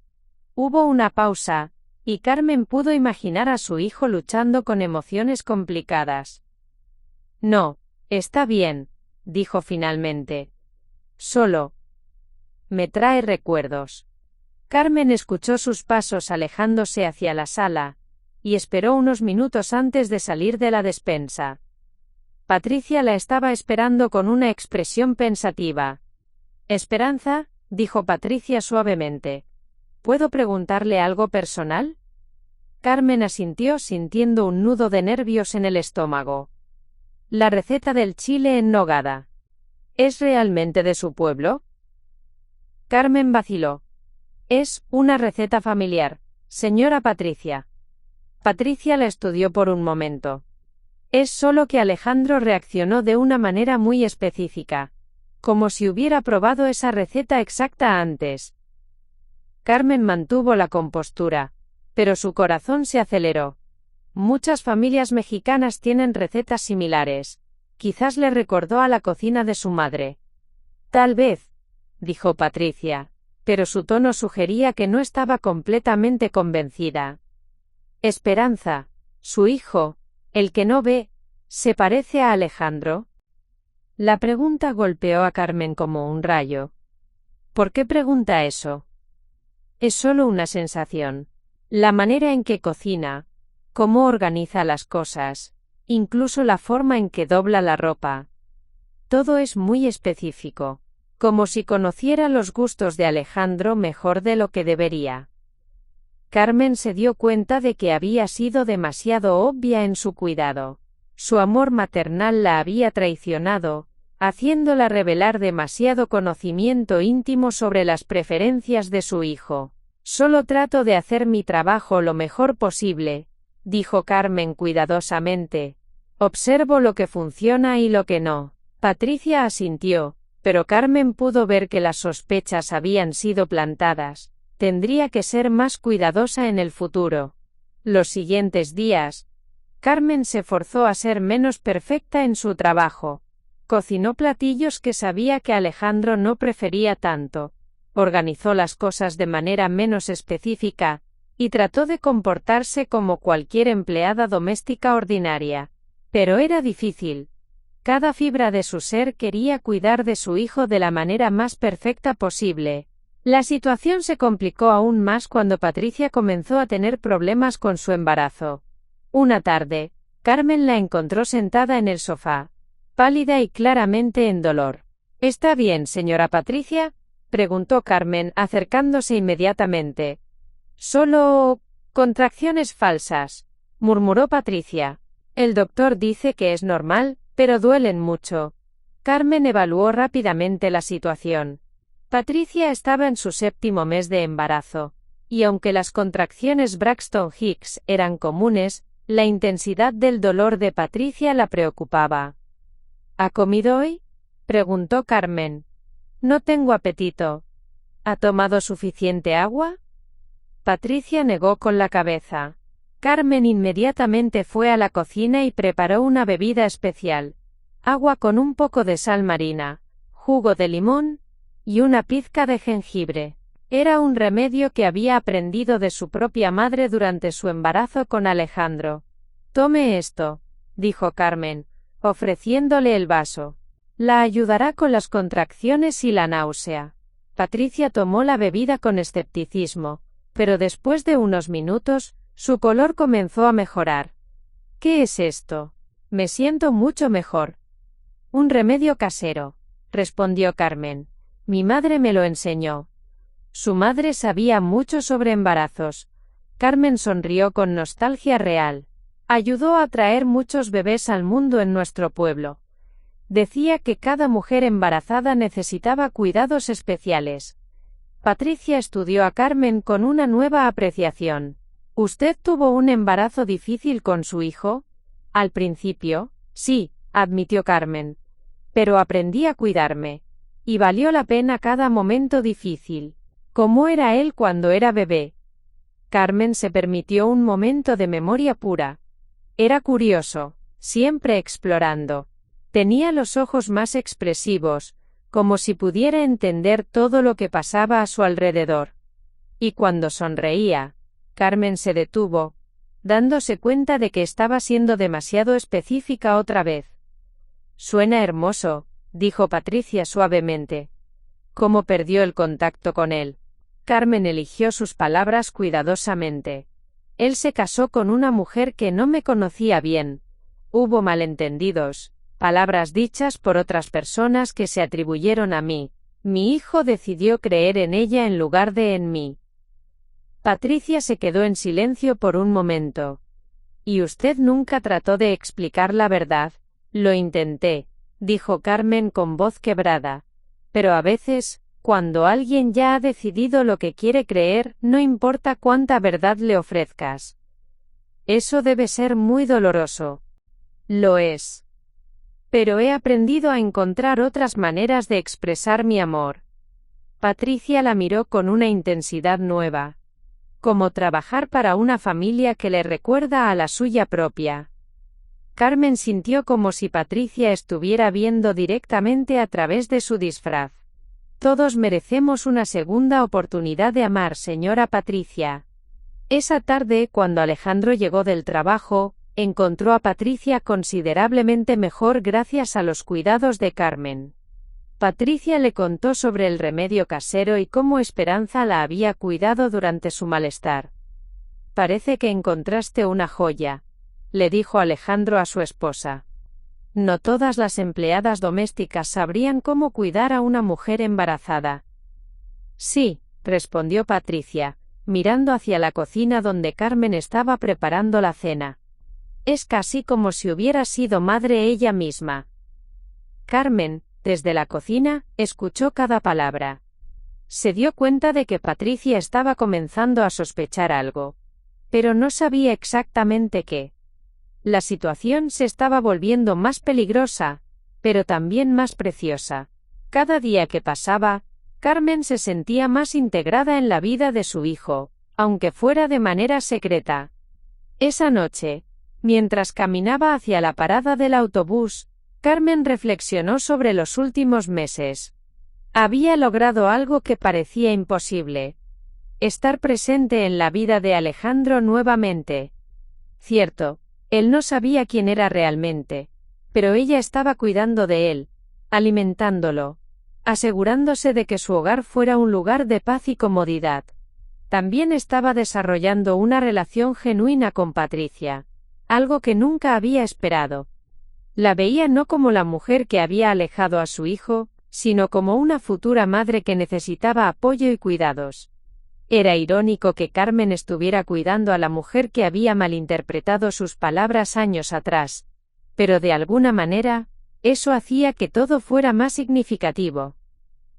Hubo una pausa, y Carmen pudo imaginar a su hijo luchando con emociones complicadas. No, está bien, dijo finalmente. Solo me trae recuerdos. Carmen escuchó sus pasos alejándose hacia la sala, y esperó unos minutos antes de salir de la despensa. Patricia la estaba esperando con una expresión pensativa. Esperanza, dijo Patricia suavemente. ¿Puedo preguntarle algo personal? Carmen asintió sintiendo un nudo de nervios en el estómago. La receta del chile en nogada. ¿Es realmente de su pueblo? Carmen vaciló. Es una receta familiar, señora Patricia. Patricia la estudió por un momento. Es solo que Alejandro reaccionó de una manera muy específica, como si hubiera probado esa receta exacta antes. Carmen mantuvo la compostura, pero su corazón se aceleró. Muchas familias mexicanas tienen recetas similares. Quizás le recordó a la cocina de su madre. Tal vez, dijo Patricia, pero su tono sugería que no estaba completamente convencida. Esperanza, su hijo, el que no ve, ¿se parece a Alejandro? La pregunta golpeó a Carmen como un rayo. ¿Por qué pregunta eso? Es solo una sensación. La manera en que cocina, cómo organiza las cosas, incluso la forma en que dobla la ropa. Todo es muy específico, como si conociera los gustos de Alejandro mejor de lo que debería. Carmen se dio cuenta de que había sido demasiado obvia en su cuidado. Su amor maternal la había traicionado, haciéndola revelar demasiado conocimiento íntimo sobre las preferencias de su hijo. Solo trato de hacer mi trabajo lo mejor posible, dijo Carmen cuidadosamente. Observo lo que funciona y lo que no. Patricia asintió, pero Carmen pudo ver que las sospechas habían sido plantadas. Tendría que ser más cuidadosa en el futuro. Los siguientes días, Carmen se forzó a ser menos perfecta en su trabajo. Cocinó platillos que sabía que Alejandro no prefería tanto. Organizó las cosas de manera menos específica, y trató de comportarse como cualquier empleada doméstica ordinaria. Pero era difícil. Cada fibra de su ser quería cuidar de su hijo de la manera más perfecta posible. La situación se complicó aún más cuando Patricia comenzó a tener problemas con su embarazo. Una tarde, Carmen la encontró sentada en el sofá, pálida y claramente en dolor. ¿Está bien, señora Patricia?, preguntó Carmen, acercándose inmediatamente. Solo contracciones falsas, murmuró Patricia. El doctor dice que es normal, pero duelen mucho. Carmen evaluó rápidamente la situación. Patricia estaba en su 7º mes de embarazo, y aunque las contracciones Braxton Hicks eran comunes, la intensidad del dolor de Patricia la preocupaba. ¿Ha comido hoy?, preguntó Carmen. No tengo apetito. ¿Ha tomado suficiente agua? Patricia negó con la cabeza. Carmen inmediatamente fue a la cocina y preparó una bebida especial. Agua con un poco de sal marina, jugo de limón y una pizca de jengibre. Era un remedio que había aprendido de su propia madre durante su embarazo con Alejandro. Tome esto, dijo Carmen, ofreciéndole el vaso. La ayudará con las contracciones y la náusea. Patricia tomó la bebida con escepticismo, pero después de unos minutos, su color comenzó a mejorar. ¿Qué es esto? Me siento mucho mejor. Un remedio casero, respondió Carmen. Mi madre me lo enseñó. Su madre sabía mucho sobre embarazos. Carmen sonrió con nostalgia real. Ayudó a traer muchos bebés al mundo en nuestro pueblo. Decía que cada mujer embarazada necesitaba cuidados especiales. Patricia estudió a Carmen con una nueva apreciación. ¿Usted tuvo un embarazo difícil con su hijo? Al principio, sí, admitió Carmen. Pero aprendí a cuidarme. Y valió la pena cada momento difícil. ¿Cómo era él cuando era bebé? Carmen se permitió un momento de memoria pura. Era curioso, siempre explorando. Tenía los ojos más expresivos, como si pudiera entender todo lo que pasaba a su alrededor. Y cuando sonreía, Carmen se detuvo, dándose cuenta de que estaba siendo demasiado específica otra vez. Suena hermoso, dijo Patricia suavemente. ¿Cómo perdió el contacto con él? Carmen eligió sus palabras cuidadosamente. Él se casó con una mujer que no me conocía bien. Hubo malentendidos, palabras dichas por otras personas que se atribuyeron a mí. Mi hijo decidió creer en ella en lugar de en mí. Patricia se quedó en silencio por un momento. ¿Y usted nunca trató de explicar la verdad? Lo intenté, dijo Carmen con voz quebrada. Pero a veces, cuando alguien ya ha decidido lo que quiere creer, no importa cuánta verdad le ofrezcas. Eso debe ser muy doloroso. Lo es. Pero he aprendido a encontrar otras maneras de expresar mi amor. Patricia la miró con una intensidad nueva. Como trabajar para una familia que le recuerda a la suya propia. Carmen sintió como si Patricia estuviera viendo directamente a través de su disfraz. Todos merecemos una segunda oportunidad de amar, señora Patricia. Esa tarde, cuando Alejandro llegó del trabajo, encontró a Patricia considerablemente mejor gracias a los cuidados de Carmen. Patricia le contó sobre el remedio casero y cómo Esperanza la había cuidado durante su malestar. Parece que encontraste una joya, le dijo Alejandro a su esposa. No todas las empleadas domésticas sabrían cómo cuidar a una mujer embarazada. Sí, respondió Patricia, mirando hacia la cocina donde Carmen estaba preparando la cena. Es casi como si hubiera sido madre ella misma. Carmen, desde la cocina, escuchó cada palabra. Se dio cuenta de que Patricia estaba comenzando a sospechar algo. Pero no sabía exactamente qué. La situación se estaba volviendo más peligrosa, pero también más preciosa. Cada día que pasaba, Carmen se sentía más integrada en la vida de su hijo, aunque fuera de manera secreta. Esa noche, mientras caminaba hacia la parada del autobús, Carmen reflexionó sobre los últimos meses. Había logrado algo que parecía imposible: estar presente en la vida de Alejandro nuevamente. Cierto, él no sabía quién era realmente, pero ella estaba cuidando de él, alimentándolo, asegurándose de que su hogar fuera un lugar de paz y comodidad. También estaba desarrollando una relación genuina con Patricia, algo que nunca había esperado. La veía no como la mujer que había alejado a su hijo, sino como una futura madre que necesitaba apoyo y cuidados. Era irónico que Carmen estuviera cuidando a la mujer que había malinterpretado sus palabras años atrás, pero de alguna manera, eso hacía que todo fuera más significativo.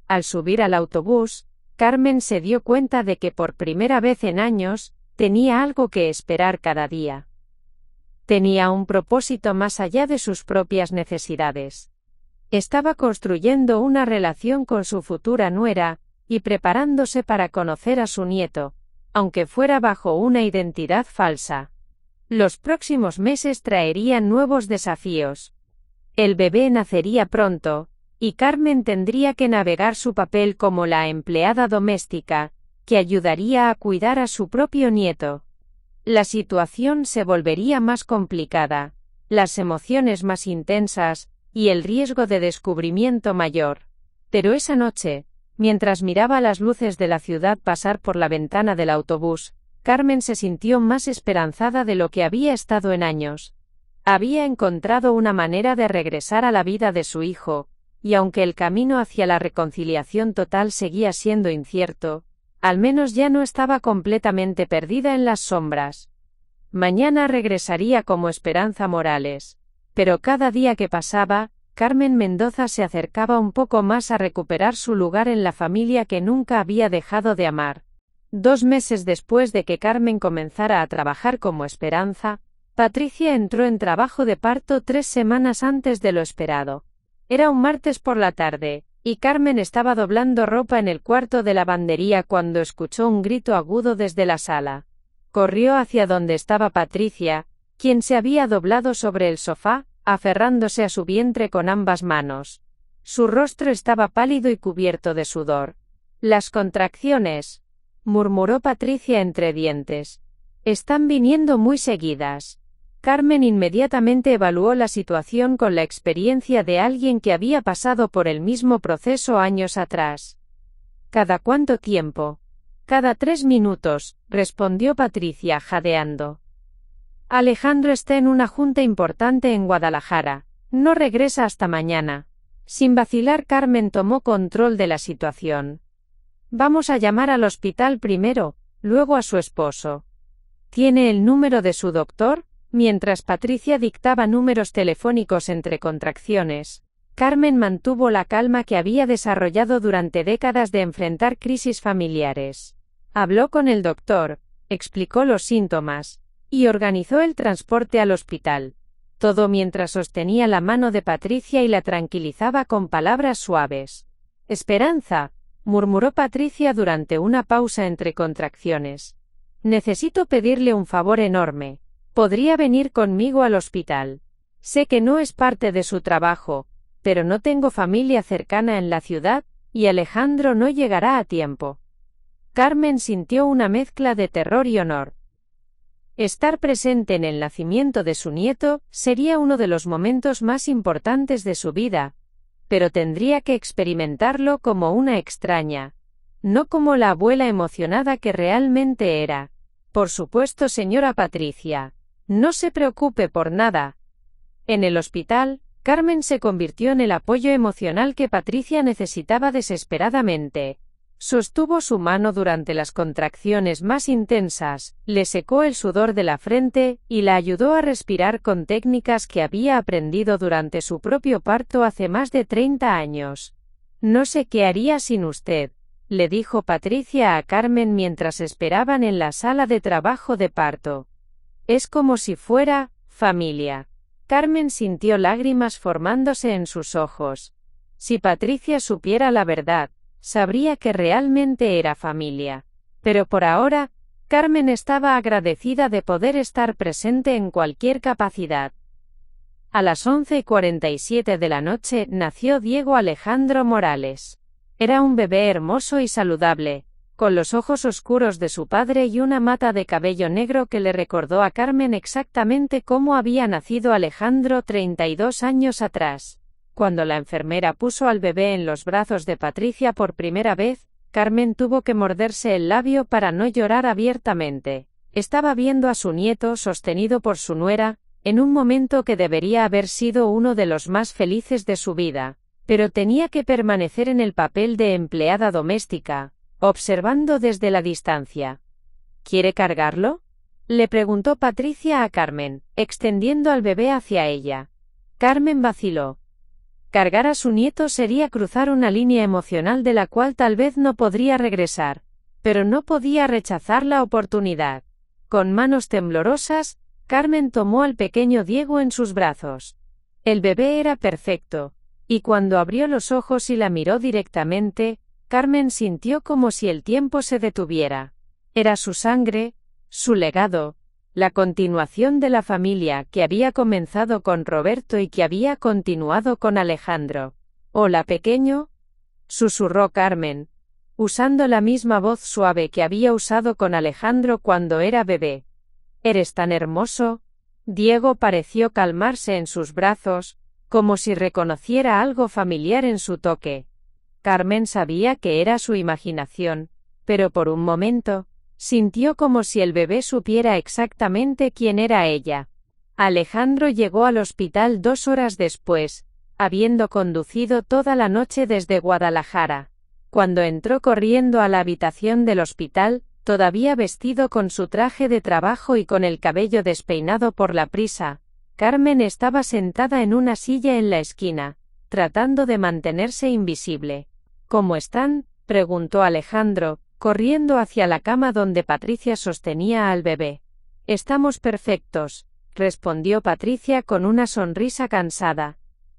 Al subir al autobús, Carmen se dio cuenta de que por primera vez en años, tenía algo que esperar cada día. Tenía un propósito más allá de sus propias necesidades. Estaba construyendo una relación con su futura nuera, y preparándose para conocer a su nieto, aunque fuera bajo una identidad falsa. Los próximos meses traerían nuevos desafíos. El bebé nacería pronto, y Carmen tendría que navegar su papel como la empleada doméstica, que ayudaría a cuidar a su propio nieto. La situación se volvería más complicada, las emociones más intensas, y el riesgo de descubrimiento mayor. Pero esa noche, mientras miraba las luces de la ciudad pasar por la ventana del autobús, Carmen se sintió más esperanzada de lo que había estado en años. Había encontrado una manera de regresar a la vida de su hijo, y aunque el camino hacia la reconciliación total seguía siendo incierto, al menos ya no estaba completamente perdida en las sombras. Mañana regresaría como Esperanza Morales. Pero cada día que pasaba, Carmen Mendoza se acercaba un poco más a recuperar su lugar en la familia que nunca había dejado de amar. 2 meses después de que Carmen comenzara a trabajar como Esperanza, Patricia entró en trabajo de parto 3 semanas antes de lo esperado. Era un martes por la tarde, y Carmen estaba doblando ropa en el cuarto de lavandería cuando escuchó un grito agudo desde la sala. Corrió hacia donde estaba Patricia, quien se había doblado sobre el sofá, aferrándose a su vientre con ambas manos. Su rostro estaba pálido y cubierto de sudor. «Las contracciones», murmuró Patricia entre dientes. «Están viniendo muy seguidas». Carmen inmediatamente evaluó la situación con la experiencia de alguien que había pasado por el mismo proceso años atrás. «¿Cada cuánto tiempo?» «Cada 3 minutos», respondió Patricia jadeando. «Alejandro está en una junta importante en Guadalajara. No regresa hasta mañana». Sin vacilar, Carmen tomó control de la situación. «Vamos a llamar al hospital primero, luego a su esposo». «¿Tiene el número de su doctor?». Mientras Patricia dictaba números telefónicos entre contracciones, Carmen mantuvo la calma que había desarrollado durante décadas de enfrentar crisis familiares. Habló con el doctor, explicó los síntomas, y organizó el transporte al hospital. Todo mientras sostenía la mano de Patricia y la tranquilizaba con palabras suaves. «Esperanza», murmuró Patricia durante una pausa entre contracciones. «Necesito pedirle un favor enorme. ¿Podría venir conmigo al hospital? Sé que no es parte de su trabajo, pero no tengo familia cercana en la ciudad, y Alejandro no llegará a tiempo». Carmen sintió una mezcla de terror y honor. Estar presente en el nacimiento de su nieto sería uno de los momentos más importantes de su vida, pero tendría que experimentarlo como una extraña, no como la abuela emocionada que realmente era. «Por supuesto, señora Patricia. No se preocupe por nada». En el hospital, Carmen se convirtió en el apoyo emocional que Patricia necesitaba desesperadamente. Sostuvo su mano durante las contracciones más intensas, le secó el sudor de la frente, y la ayudó a respirar con técnicas que había aprendido durante su propio parto hace más de 30 años. No sé qué haría sin usted, le dijo Patricia a Carmen mientras esperaban en la sala de trabajo de parto. Es como si fuera familia. Carmen sintió lágrimas formándose en sus ojos. Si Patricia supiera la verdad, sabría que realmente era familia. Pero por ahora, Carmen estaba agradecida de poder estar presente en cualquier capacidad. A las 11:47 de la noche nació Diego Alejandro Morales. Era un bebé hermoso y saludable, con los ojos oscuros de su padre y una mata de cabello negro que le recordó a Carmen exactamente cómo había nacido Alejandro 32 años atrás. Cuando la enfermera puso al bebé en los brazos de Patricia por primera vez, Carmen tuvo que morderse el labio para no llorar abiertamente. Estaba viendo a su nieto sostenido por su nuera, en un momento que debería haber sido uno de los más felices de su vida, pero tenía que permanecer en el papel de empleada doméstica, observando desde la distancia. ¿Quiere cargarlo?, le preguntó Patricia a Carmen, extendiendo al bebé hacia ella. Carmen vaciló. Cargar a su nieto sería cruzar una línea emocional de la cual tal vez no podría regresar, pero no podía rechazar la oportunidad. Con manos temblorosas, Carmen tomó al pequeño Diego en sus brazos. El bebé era perfecto, y cuando abrió los ojos y la miró directamente, Carmen sintió como si el tiempo se detuviera. Era su sangre, su legado, la continuación de la familia que había comenzado con Roberto y que había continuado con Alejandro. «Hola, pequeño», susurró Carmen, usando la misma voz suave que había usado con Alejandro cuando era bebé. «¿Eres tan hermoso?». Diego pareció calmarse en sus brazos, como si reconociera algo familiar en su toque. Carmen sabía que era su imaginación, pero por un momento, sintió como si el bebé supiera exactamente quién era ella. Alejandro llegó al hospital 2 horas después, habiendo conducido toda la noche desde Guadalajara. Cuando entró corriendo a la habitación del hospital, todavía vestido con su traje de trabajo y con el cabello despeinado por la prisa, Carmen estaba sentada en una silla en la esquina, tratando de mantenerse invisible. «¿Cómo están?», preguntó Alejandro, corriendo hacia la cama donde Patricia sostenía al bebé. «Estamos perfectos», respondió Patricia con una sonrisa cansada.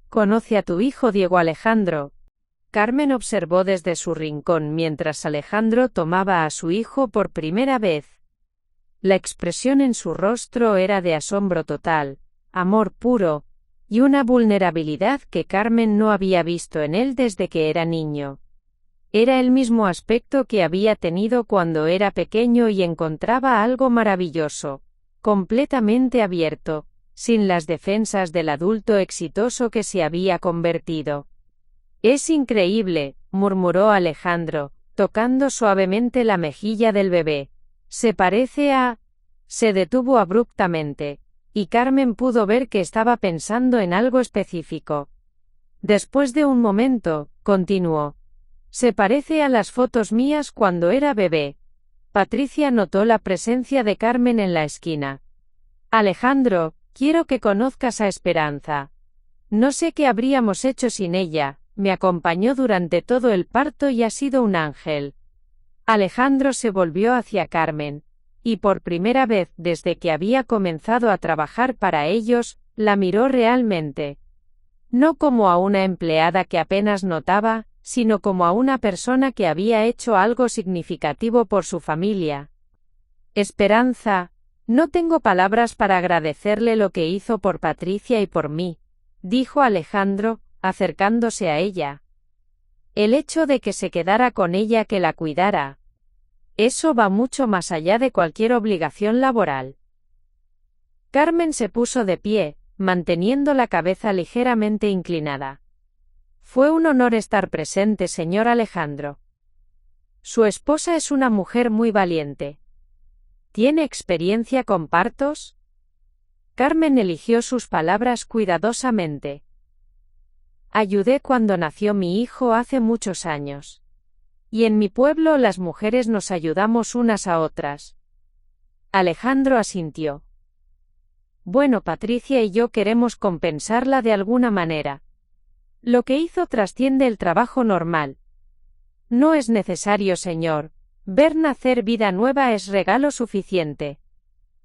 «¿Conoce a tu hijo Diego Alejandro?». Carmen observó desde su rincón mientras Alejandro tomaba a su hijo por primera vez. La expresión en su rostro era de asombro total, amor puro, y una vulnerabilidad que Carmen no había visto en él desde que era niño. Era el mismo aspecto que había tenido cuando era pequeño y encontraba algo maravilloso, completamente abierto, sin las defensas del adulto exitoso que se había convertido. «Es increíble», murmuró Alejandro, tocando suavemente la mejilla del bebé. «Se parece a…». Se detuvo abruptamente, y Carmen pudo ver que estaba pensando en algo específico. Después de un momento, continuó. «Se parece a las fotos mías cuando era bebé». Patricia notó la presencia de Carmen en la esquina. «Alejandro, quiero que conozcas a Esperanza. No sé qué habríamos hecho sin ella, me acompañó durante todo el parto y ha sido un ángel». Alejandro se volvió hacia Carmen, y por primera vez desde que había comenzado a trabajar para ellos, la miró realmente. No como a una empleada que apenas notaba, sino como a una persona que había hecho algo significativo por su familia. «Esperanza, no tengo palabras para agradecerle lo que hizo por Patricia y por mí», dijo Alejandro, acercándose a ella. «El hecho de que se quedara con ella, que la cuidara. Eso va mucho más allá de cualquier obligación laboral». Carmen se puso de pie, manteniendo la cabeza ligeramente inclinada. «Fue un honor estar presente, señor Alejandro. Su esposa es una mujer muy valiente. ¿Tiene experiencia con partos?». Carmen eligió sus palabras cuidadosamente. «Ayudé cuando nació mi hijo hace muchos años. Y en mi pueblo las mujeres nos ayudamos unas a otras. Alejandro asintió. Bueno, Patricia y yo queremos compensarla de alguna manera. Lo que hizo trasciende el trabajo normal. No es necesario, señor. Ver nacer vida nueva es regalo suficiente.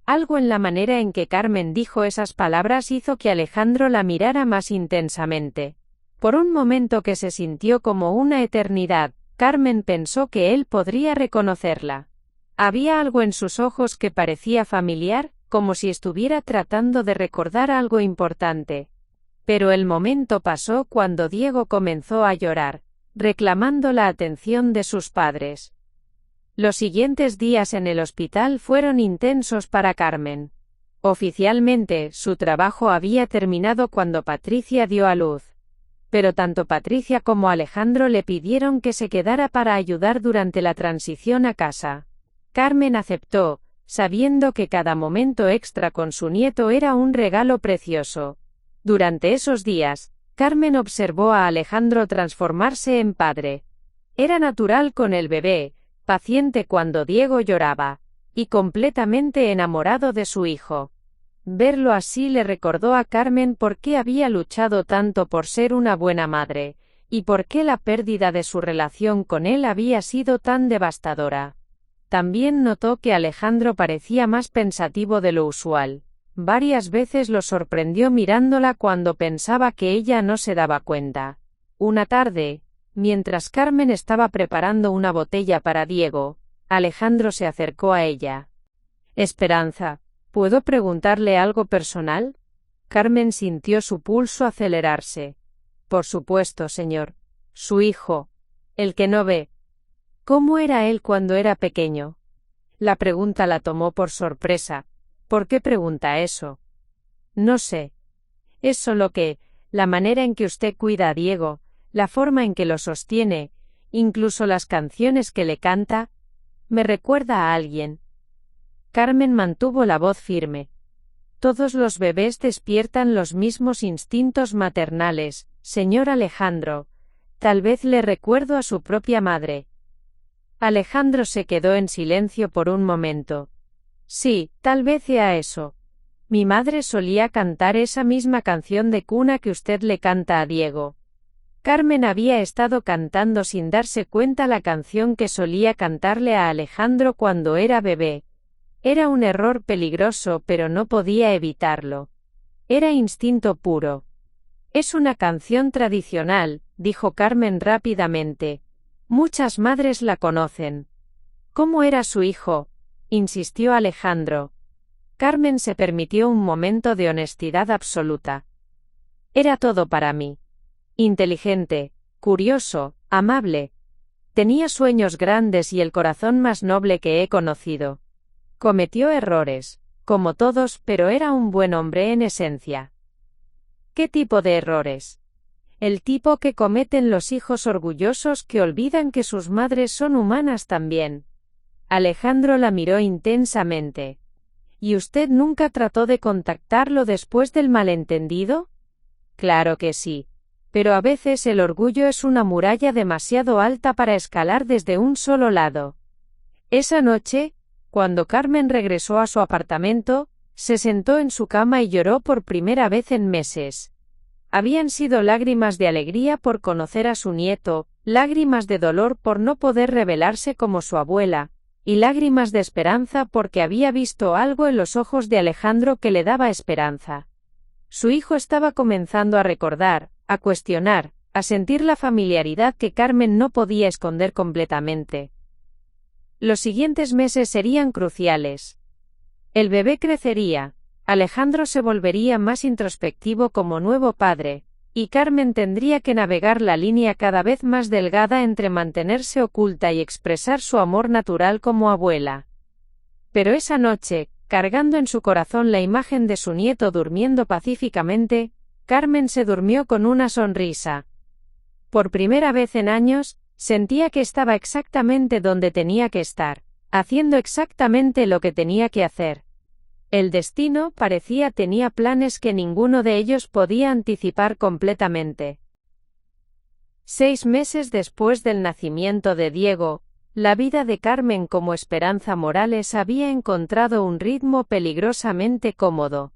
Algo en la manera en que Carmen dijo esas palabras hizo que Alejandro la mirara más intensamente. Por un momento que se sintió como una eternidad, Carmen pensó que él podría reconocerla. Había algo en sus ojos que parecía familiar, como si estuviera tratando de recordar algo importante. Pero el momento pasó cuando Diego comenzó a llorar, reclamando la atención de sus padres. Los siguientes días en el hospital fueron intensos para Carmen. Oficialmente, su trabajo había terminado cuando Patricia dio a luz. Pero tanto Patricia como Alejandro le pidieron que se quedara para ayudar durante la transición a casa. Carmen aceptó, sabiendo que cada momento extra con su nieto era un regalo precioso. Durante esos días, Carmen observó a Alejandro transformarse en padre. Era natural con el bebé, paciente cuando Diego lloraba, y completamente enamorado de su hijo. Verlo así le recordó a Carmen por qué había luchado tanto por ser una buena madre, y por qué la pérdida de su relación con él había sido tan devastadora. También notó que Alejandro parecía más pensativo de lo usual. Varias veces lo sorprendió mirándola cuando pensaba que ella no se daba cuenta. Una tarde, mientras Carmen estaba preparando una botella para Diego, Alejandro se acercó a ella. Esperanza, ¿puedo preguntarle algo personal? Carmen sintió su pulso acelerarse. Por supuesto, señor. Su hijo. El que no ve. ¿Cómo era él cuando era pequeño? La pregunta la tomó por sorpresa. ¿Por qué pregunta eso? No sé. Es solo que, la manera en que usted cuida a Diego, la forma en que lo sostiene, incluso las canciones que le canta, me recuerda a alguien. Carmen mantuvo la voz firme. Todos los bebés despiertan los mismos instintos maternales, señor Alejandro. Tal vez le recuerdo a su propia madre. Alejandro se quedó en silencio por un momento. Sí, tal vez sea eso. Mi madre solía cantar esa misma canción de cuna que usted le canta a Diego. Carmen había estado cantando sin darse cuenta la canción que solía cantarle a Alejandro cuando era bebé. Era un error peligroso, pero no podía evitarlo. Era instinto puro. Es una canción tradicional, dijo Carmen rápidamente. Muchas madres la conocen. ¿Cómo era su hijo?, insistió Alejandro. Carmen se permitió un momento de honestidad absoluta. Era todo para mí. Inteligente, curioso, amable. Tenía sueños grandes y el corazón más noble que he conocido. Cometió errores, como todos, pero era un buen hombre en esencia. ¿Qué tipo de errores? El tipo que cometen los hijos orgullosos que olvidan que sus madres son humanas también. Alejandro la miró intensamente. ¿Y usted nunca trató de contactarlo después del malentendido? Claro que sí. Pero a veces el orgullo es una muralla demasiado alta para escalar desde un solo lado. Esa noche, cuando Carmen regresó a su apartamento, se sentó en su cama y lloró por primera vez en meses. Habían sido lágrimas de alegría por conocer a su nieto, lágrimas de dolor por no poder revelarse como su abuela, y lágrimas de esperanza porque había visto algo en los ojos de Alejandro que le daba esperanza. Su hijo estaba comenzando a recordar, a cuestionar, a sentir la familiaridad que Carmen no podía esconder completamente. Los siguientes meses serían cruciales. El bebé crecería, Alejandro se volvería más introspectivo como nuevo padre, y Carmen tendría que navegar la línea cada vez más delgada entre mantenerse oculta y expresar su amor natural como abuela. Pero esa noche, cargando en su corazón la imagen de su nieto durmiendo pacíficamente, Carmen se durmió con una sonrisa. Por primera vez en años, sentía que estaba exactamente donde tenía que estar, haciendo exactamente lo que tenía que hacer. El destino, parecía, tenía planes que ninguno de ellos podía anticipar completamente. 6 meses después del nacimiento de Diego, la vida de Carmen como Esperanza Morales había encontrado un ritmo peligrosamente cómodo.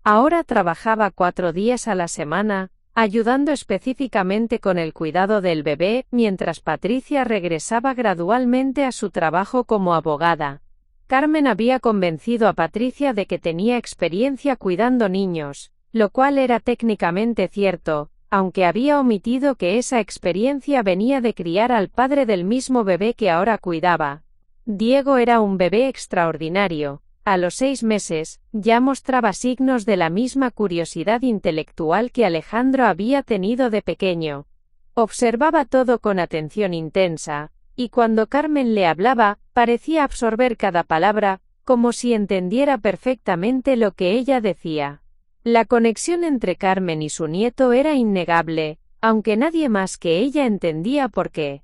Ahora trabajaba 4 días a la semana, ayudando específicamente con el cuidado del bebé, mientras Patricia regresaba gradualmente a su trabajo como abogada. Carmen había convencido a Patricia de que tenía experiencia cuidando niños, lo cual era técnicamente cierto, aunque había omitido que esa experiencia venía de criar al padre del mismo bebé que ahora cuidaba. Diego era un bebé extraordinario. A los 6 meses, ya mostraba signos de la misma curiosidad intelectual que Alejandro había tenido de pequeño. Observaba todo con atención intensa, y cuando Carmen le hablaba, parecía absorber cada palabra, como si entendiera perfectamente lo que ella decía. La conexión entre Carmen y su nieto era innegable, aunque nadie más que ella entendía por qué.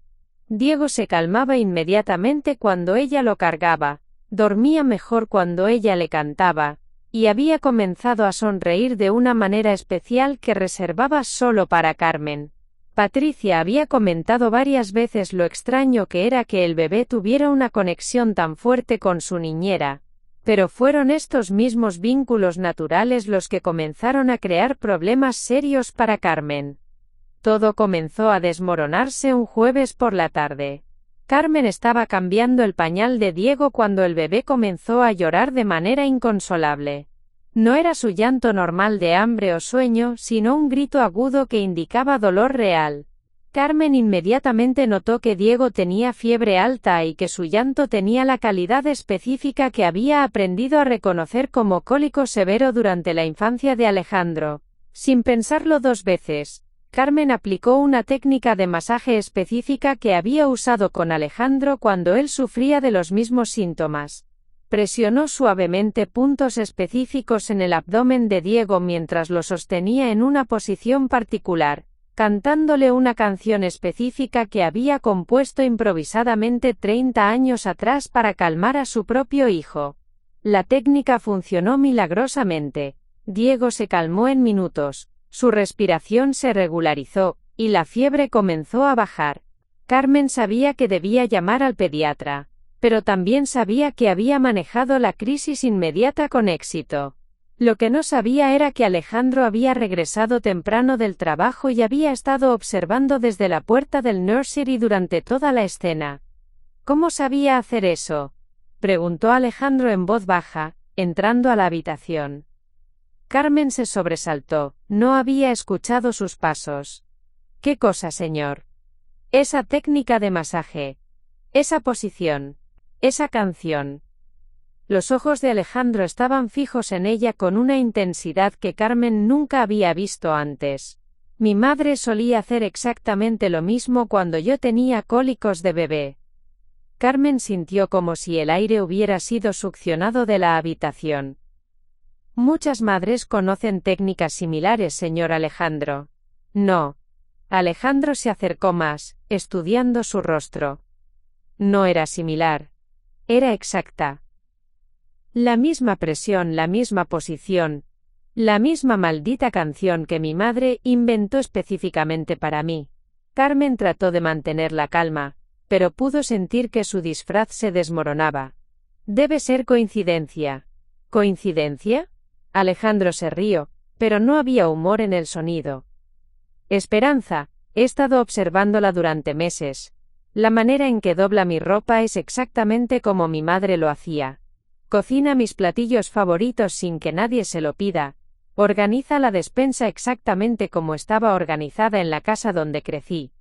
Diego se calmaba inmediatamente cuando ella lo cargaba, dormía mejor cuando ella le cantaba, y había comenzado a sonreír de una manera especial que reservaba solo para Carmen. Patricia había comentado varias veces lo extraño que era que el bebé tuviera una conexión tan fuerte con su niñera, pero fueron estos mismos vínculos naturales los que comenzaron a crear problemas serios para Carmen. Todo comenzó a desmoronarse un jueves por la tarde. Carmen estaba cambiando el pañal de Diego cuando el bebé comenzó a llorar de manera inconsolable. No era su llanto normal de hambre o sueño, sino un grito agudo que indicaba dolor real. Carmen inmediatamente notó que Diego tenía fiebre alta y que su llanto tenía la calidad específica que había aprendido a reconocer como cólico severo durante la infancia de Alejandro. Sin pensarlo 2 veces, Carmen aplicó una técnica de masaje específica que había usado con Alejandro cuando él sufría de los mismos síntomas. Presionó suavemente puntos específicos en el abdomen de Diego mientras lo sostenía en una posición particular, cantándole una canción específica que había compuesto improvisadamente 30 años atrás para calmar a su propio hijo. La técnica funcionó milagrosamente. Diego se calmó en minutos, su respiración se regularizó, y la fiebre comenzó a bajar. Carmen sabía que debía llamar al pediatra, pero también sabía que había manejado la crisis inmediata con éxito. Lo que no sabía era que Alejandro había regresado temprano del trabajo y había estado observando desde la puerta del nursery durante toda la escena. ¿Cómo sabía hacer eso?, preguntó Alejandro en voz baja, entrando a la habitación. Carmen se sobresaltó, no había escuchado sus pasos. ¿Qué cosa, señor? Esa técnica de masaje. Esa posición. Esa canción. Los ojos de Alejandro estaban fijos en ella con una intensidad que Carmen nunca había visto antes. Mi madre solía hacer exactamente lo mismo cuando yo tenía cólicos de bebé. Carmen sintió como si el aire hubiera sido succionado de la habitación. Muchas madres conocen técnicas similares, señor Alejandro. No. Alejandro se acercó más, estudiando su rostro. No era similar. Era exacta. La misma presión, la misma posición, la misma maldita canción que mi madre inventó específicamente para mí. Carmen trató de mantener la calma, pero pudo sentir que su disfraz se desmoronaba. Debe ser coincidencia. ¿Coincidencia? Alejandro se rió, pero no había humor en el sonido. Esperanza, he estado observándola durante meses. La manera en que dobla mi ropa es exactamente como mi madre lo hacía. Cocina mis platillos favoritos sin que nadie se lo pida. Organiza la despensa exactamente como estaba organizada en la casa donde crecí.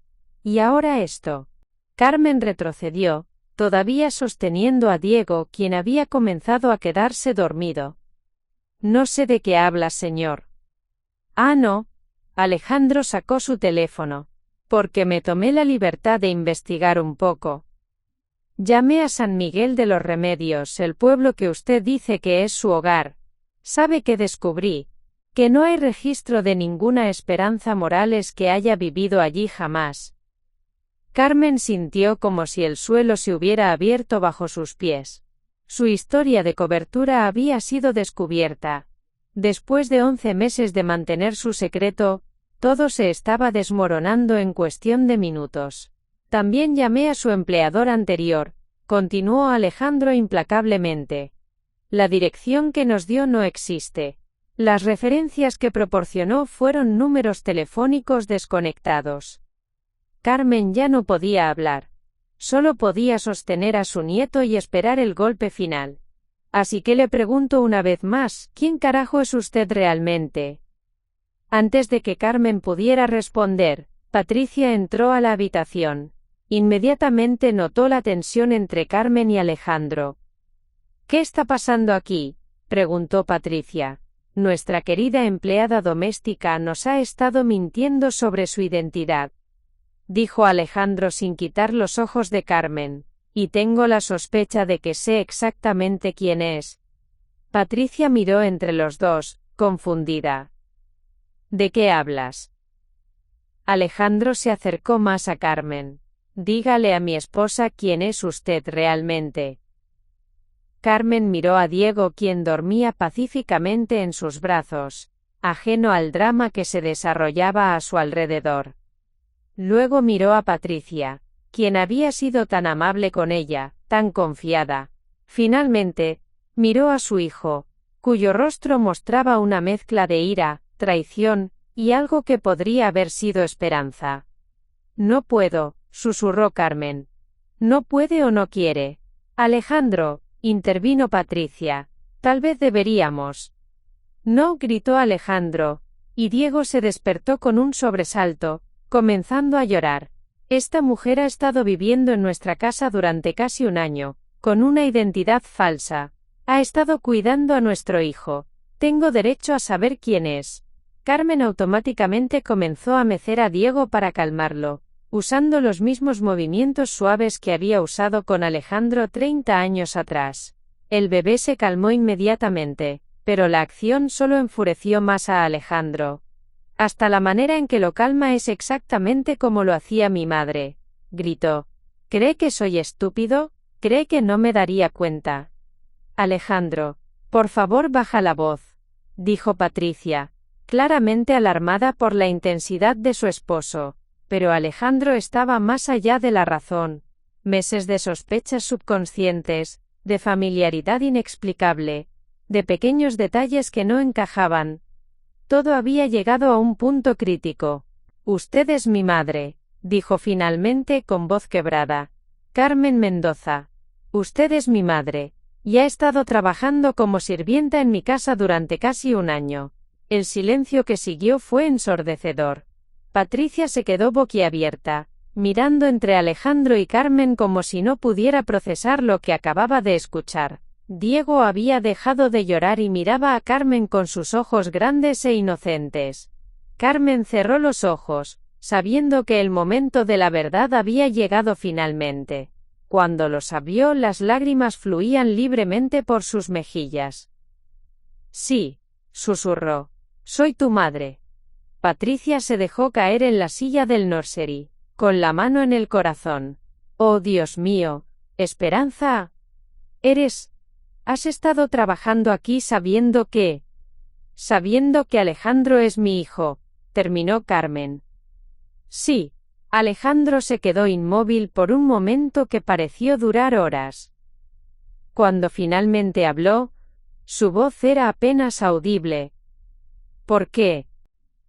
Y ahora esto. Carmen retrocedió, todavía sosteniendo a Diego, quien había comenzado a quedarse dormido. No sé de qué hablas, señor. Ah, no. Alejandro sacó su teléfono. Porque me tomé la libertad de investigar un poco. Llamé a San Miguel de los Remedios, el pueblo que usted dice que es su hogar. ¿Sabe qué descubrí? Que no hay registro de ninguna Esperanza Morales que haya vivido allí jamás. Carmen sintió como si el suelo se hubiera abierto bajo sus pies. Su historia de cobertura había sido descubierta. Después de 11 meses de mantener su secreto, Todo se estaba desmoronando en cuestión de minutos. También llamé a su empleador anterior, continuó Alejandro implacablemente. La dirección que nos dio no existe. Las referencias que proporcionó fueron números telefónicos desconectados. Carmen ya no podía hablar. Solo podía sostener a su nieto y esperar el golpe final. Así que le pregunto una vez más, ¿quién carajo es usted realmente? Antes de que Carmen pudiera responder, Patricia entró a la habitación. Inmediatamente notó la tensión entre Carmen y Alejandro. ¿Qué está pasando aquí?, preguntó Patricia. Nuestra querida empleada doméstica nos ha estado mintiendo sobre su identidad, dijo Alejandro sin quitar los ojos de Carmen, y tengo la sospecha de que sé exactamente quién es. Patricia miró entre los dos, confundida. ¿De qué hablas? Alejandro se acercó más a Carmen. Dígale a mi esposa quién es usted realmente. Carmen miró a Diego, quien dormía pacíficamente en sus brazos, ajeno al drama que se desarrollaba a su alrededor. Luego miró a Patricia, quien había sido tan amable con ella, tan confiada. Finalmente, miró a su hijo, cuyo rostro mostraba una mezcla de ira, traición, y algo que podría haber sido esperanza. No puedo, susurró Carmen. No puede o no quiere. Alejandro, intervino Patricia. Tal vez deberíamos. No, gritó Alejandro, y Diego se despertó con un sobresalto, comenzando a llorar. Esta mujer ha estado viviendo en nuestra casa durante casi un año, con una identidad falsa. Ha estado cuidando a nuestro hijo. Tengo derecho a saber quién es. Carmen automáticamente comenzó a mecer a Diego para calmarlo, usando los mismos movimientos suaves que había usado con Alejandro 30 años atrás. El bebé se calmó inmediatamente, pero la acción solo enfureció más a Alejandro. Hasta la manera en que lo calma es exactamente como lo hacía mi madre, gritó. ¿Cree que soy estúpido? ¿Cree que no me daría cuenta? Alejandro, por favor baja la voz, dijo Patricia, claramente alarmada por la intensidad de su esposo. Pero Alejandro estaba más allá de la razón. Meses de sospechas subconscientes, de familiaridad inexplicable, de pequeños detalles que no encajaban. Todo había llegado a un punto crítico. Usted es mi madre, dijo finalmente con voz quebrada. Carmen Mendoza. Usted es mi madre, y ha estado trabajando como sirvienta en mi casa durante casi un año. El silencio que siguió fue ensordecedor. Patricia se quedó boquiabierta, mirando entre Alejandro y Carmen como si no pudiera procesar lo que acababa de escuchar. Diego había dejado de llorar y miraba a Carmen con sus ojos grandes e inocentes. Carmen cerró los ojos, sabiendo que el momento de la verdad había llegado finalmente. Cuando los abrió, las lágrimas fluían libremente por sus mejillas. Sí, susurró. Soy tu madre. Patricia se dejó caer en la silla del nursery, con la mano en el corazón. Oh Dios mío, Esperanza. Has estado trabajando aquí sabiendo que Alejandro es mi hijo, terminó Carmen. Sí. Alejandro se quedó inmóvil por un momento que pareció durar horas. Cuando finalmente habló, su voz era apenas audible. ¿Por qué?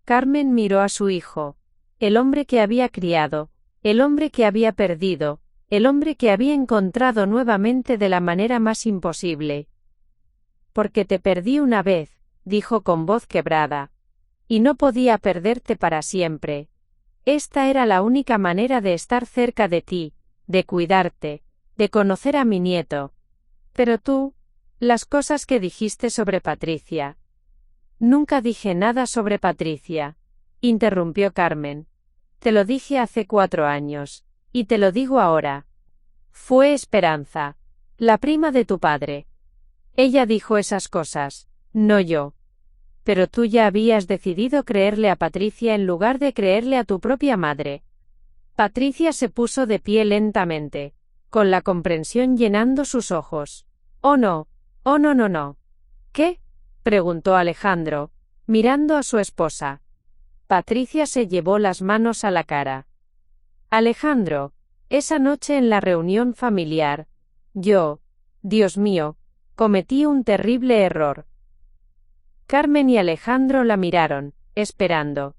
Carmen miró a su hijo, el hombre que había criado, el hombre que había perdido, el hombre que había encontrado nuevamente de la manera más imposible. Porque te perdí una vez, dijo con voz quebrada. Y no podía perderte para siempre. Esta era la única manera de estar cerca de ti, de cuidarte, de conocer a mi nieto. Pero tú, las cosas que dijiste sobre Patricia. Nunca dije nada sobre Patricia, interrumpió Carmen. Te lo dije hace 4 años, y te lo digo ahora. Fue Esperanza, la prima de tu padre. Ella dijo esas cosas, no yo. Pero tú ya habías decidido creerle a Patricia en lugar de creerle a tu propia madre. Patricia se puso de pie lentamente, con la comprensión llenando sus ojos. Oh no, no. ¿Qué? Preguntó Alejandro, mirando a su esposa. Patricia se llevó las manos a la cara. Alejandro, esa noche en la reunión familiar, Dios mío, cometí un terrible error. Carmen y Alejandro la miraron, esperando.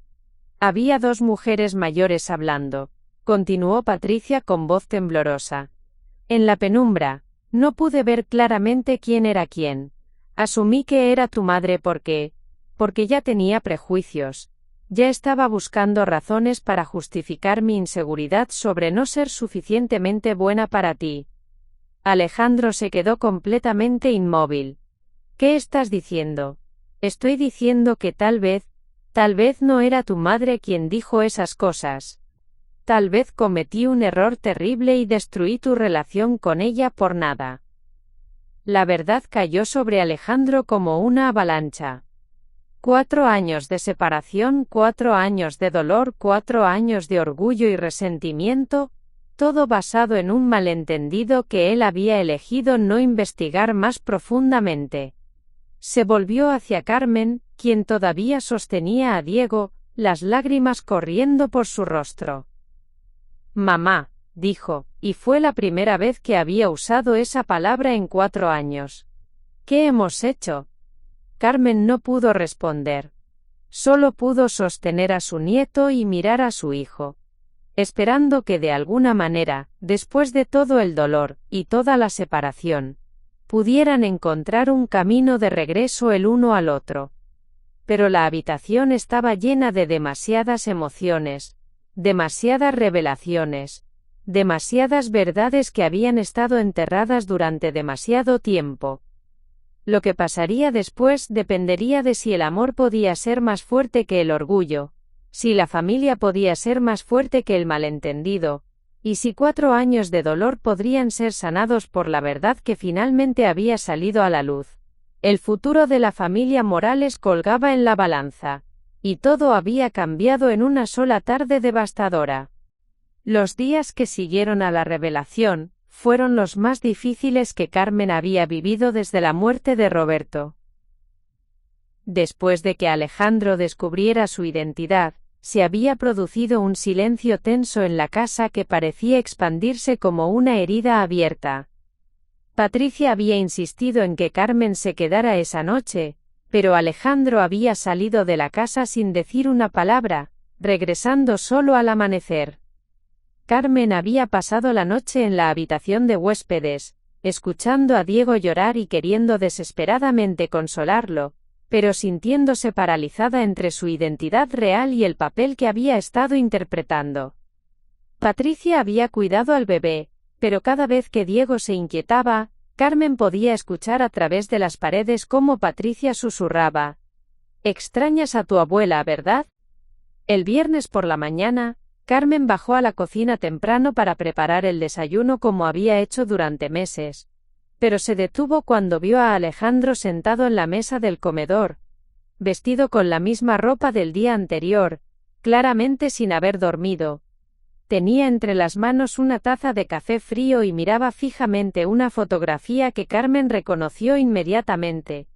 Había dos mujeres mayores hablando, continuó Patricia con voz temblorosa. En la penumbra, no pude ver claramente quién era quién. Asumí que era tu madre porque ya tenía prejuicios. Ya estaba buscando razones para justificar mi inseguridad sobre no ser suficientemente buena para ti. Alejandro se quedó completamente inmóvil. ¿Qué estás diciendo? Estoy diciendo que tal vez no era tu madre quien dijo esas cosas. Tal vez cometí un error terrible y destruí tu relación con ella por nada. La verdad cayó sobre Alejandro como una avalancha. 4 años de separación, 4 años de dolor, 4 años de orgullo y resentimiento, todo basado en un malentendido que él había elegido no investigar más profundamente. Se volvió hacia Carmen, quien todavía sostenía a Diego, las lágrimas corriendo por su rostro. Mamá, dijo, y fue la primera vez que había usado esa palabra en 4 años. ¿Qué hemos hecho? Carmen no pudo responder. Solo pudo sostener a su nieto y mirar a su hijo, esperando que de alguna manera, después de todo el dolor y toda la separación, pudieran encontrar un camino de regreso el uno al otro. Pero la habitación estaba llena de demasiadas emociones, demasiadas revelaciones, demasiadas verdades que habían estado enterradas durante demasiado tiempo. Lo que pasaría después dependería de si el amor podía ser más fuerte que el orgullo, si la familia podía ser más fuerte que el malentendido, y si 4 años de dolor podrían ser sanados por la verdad que finalmente había salido a la luz. El futuro de la familia Morales colgaba en la balanza, y todo había cambiado en una sola tarde devastadora. Los días que siguieron a la revelación fueron los más difíciles que Carmen había vivido desde la muerte de Roberto. Después de que Alejandro descubriera su identidad, se había producido un silencio tenso en la casa que parecía expandirse como una herida abierta. Patricia había insistido en que Carmen se quedara esa noche, pero Alejandro había salido de la casa sin decir una palabra, regresando solo al amanecer. Carmen había pasado la noche en la habitación de huéspedes, escuchando a Diego llorar y queriendo desesperadamente consolarlo, pero sintiéndose paralizada entre su identidad real y el papel que había estado interpretando. Patricia había cuidado al bebé, pero cada vez que Diego se inquietaba, Carmen podía escuchar a través de las paredes cómo Patricia susurraba: «Extrañas a tu abuela, ¿verdad?». El viernes por la mañana, Carmen bajó a la cocina temprano para preparar el desayuno como había hecho durante meses, pero se detuvo cuando vio a Alejandro sentado en la mesa del comedor, vestido con la misma ropa del día anterior, claramente sin haber dormido. Tenía entre las manos una taza de café frío y miraba fijamente una fotografía que Carmen reconoció inmediatamente.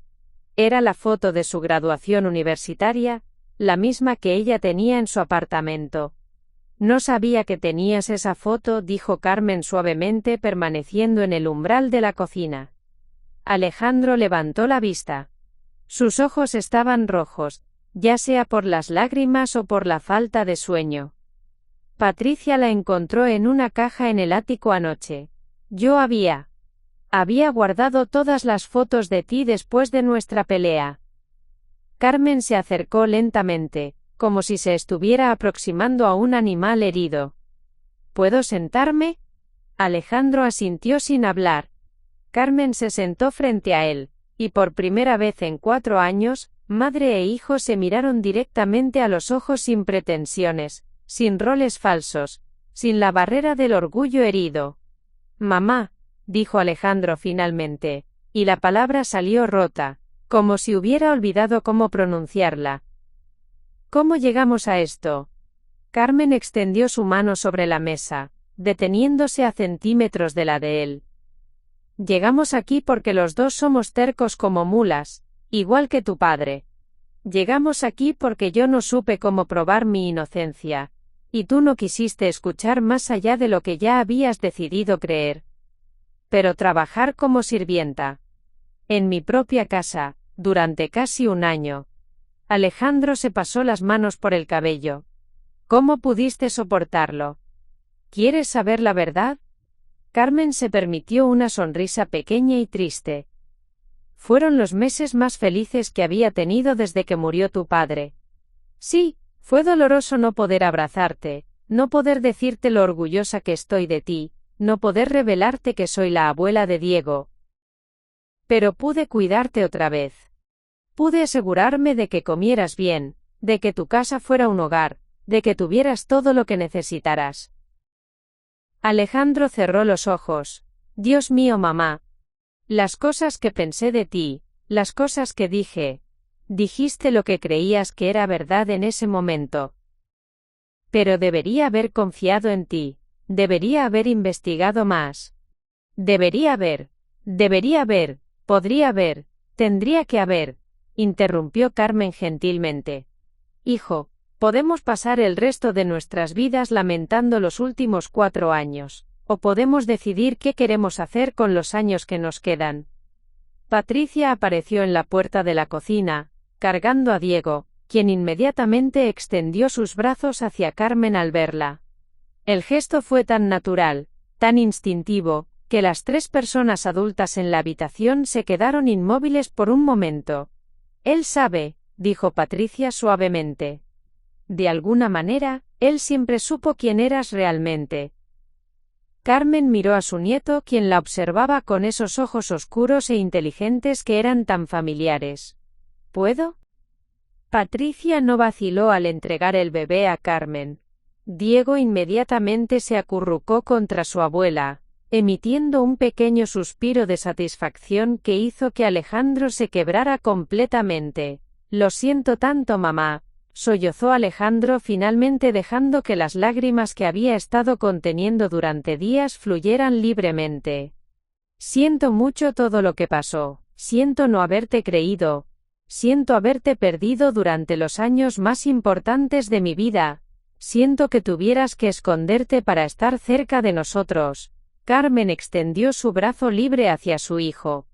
Era la foto de su graduación universitaria, la misma que ella tenía en su apartamento. «No sabía que tenías esa foto», dijo Carmen suavemente, permaneciendo en el umbral de la cocina. Alejandro levantó la vista. Sus ojos estaban rojos, ya sea por las lágrimas o por la falta de sueño. Patricia la encontró en una caja en el ático anoche. Yo había guardado todas las fotos de ti después de nuestra pelea. Carmen se acercó lentamente, como si se estuviera aproximando a un animal herido. ¿Puedo sentarme? Alejandro asintió sin hablar. Carmen se sentó frente a él, y por primera vez en 4 años, madre e hijo se miraron directamente a los ojos sin pretensiones, sin roles falsos, sin la barrera del orgullo herido. «Mamá», dijo Alejandro finalmente, y la palabra salió rota, como si hubiera olvidado cómo pronunciarla. «¿Cómo llegamos a esto?». Carmen extendió su mano sobre la mesa, deteniéndose a centímetros de la de él. «Llegamos aquí porque los dos somos tercos como mulas, igual que tu padre. Llegamos aquí porque yo no supe cómo probar mi inocencia, y tú no quisiste escuchar más allá de lo que ya habías decidido creer. Pero trabajar como sirvienta. En mi propia casa, durante casi un año. Alejandro se pasó las manos por el cabello. ¿Cómo pudiste soportarlo? ¿Quieres saber la verdad? Carmen se permitió una sonrisa pequeña y triste. Fueron los meses más felices que había tenido desde que murió tu padre. Sí, fue doloroso no poder abrazarte, no poder decirte lo orgullosa que estoy de ti, no poder revelarte que soy la abuela de Diego. Pero pude cuidarte otra vez. Pude asegurarme de que comieras bien, de que tu casa fuera un hogar, de que tuvieras todo lo que necesitaras. Alejandro cerró los ojos. Dios mío, mamá. Las cosas que pensé de ti, las cosas que dije. Dijiste lo que creías que era verdad en ese momento. Pero debería haber confiado en ti, debería haber investigado más. Debería haber, podría haber, tendría que haber, interrumpió Carmen gentilmente. Hijo, podemos pasar el resto de nuestras vidas lamentando los últimos 4 años, o podemos decidir qué queremos hacer con los años que nos quedan. Patricia apareció en la puerta de la cocina, cargando a Diego, quien inmediatamente extendió sus brazos hacia Carmen al verla. El gesto fue tan natural, tan instintivo, que las 3 personas adultas en la habitación se quedaron inmóviles por un momento. Él sabe, dijo Patricia suavemente. De alguna manera, él siempre supo quién eras realmente. Carmen miró a su nieto, quien la observaba con esos ojos oscuros e inteligentes que eran tan familiares. ¿Puedo? Patricia no vaciló al entregar el bebé a Carmen. Diego inmediatamente se acurrucó contra su abuela, emitiendo un pequeño suspiro de satisfacción que hizo que Alejandro se quebrara completamente. Lo siento tanto, mamá, sollozó Alejandro finalmente, dejando que las lágrimas que había estado conteniendo durante días fluyeran libremente. Siento mucho todo lo que pasó, siento no haberte creído, siento haberte perdido durante los años más importantes de mi vida, siento que tuvieras que esconderte para estar cerca de nosotros. Carmen extendió su brazo libre hacia su hijo.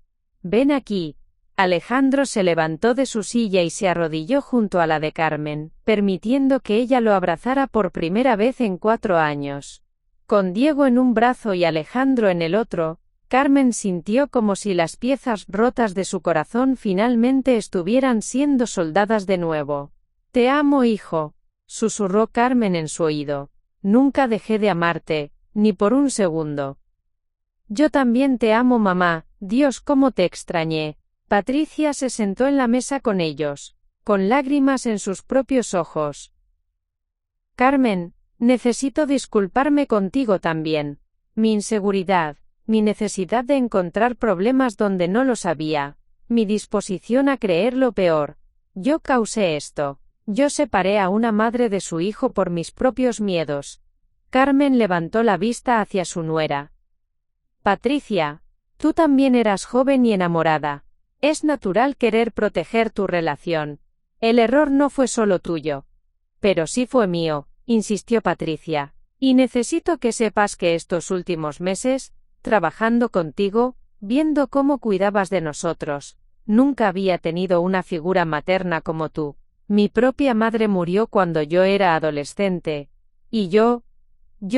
Ven aquí. Alejandro se levantó de su silla y se arrodilló junto a la de Carmen, permitiendo que ella lo abrazara por primera vez en 4 años. Con Diego en un brazo y Alejandro en el otro, Carmen sintió como si las piezas rotas de su corazón finalmente estuvieran siendo soldadas de nuevo. Te amo, hijo, susurró Carmen en su oído. Nunca dejé de amarte, ni por un segundo. Yo también te amo, mamá. Dios, cómo te extrañé. Patricia se sentó en la mesa con ellos, con lágrimas en sus propios ojos. Carmen, necesito disculparme contigo también. Mi inseguridad, mi necesidad de encontrar problemas donde no los había, mi disposición a creer lo peor. Yo causé esto. Yo separé a una madre de su hijo por mis propios miedos. Carmen levantó la vista hacia su nuera. Patricia, tú también eras joven y enamorada. Es natural querer proteger tu relación. El error no fue solo tuyo. Pero sí fue mío, insistió Patricia. Y necesito que sepas que estos últimos meses, trabajando contigo, viendo cómo cuidabas de nosotros, nunca había tenido una figura materna como tú. Mi propia madre murió cuando yo era adolescente. Y yo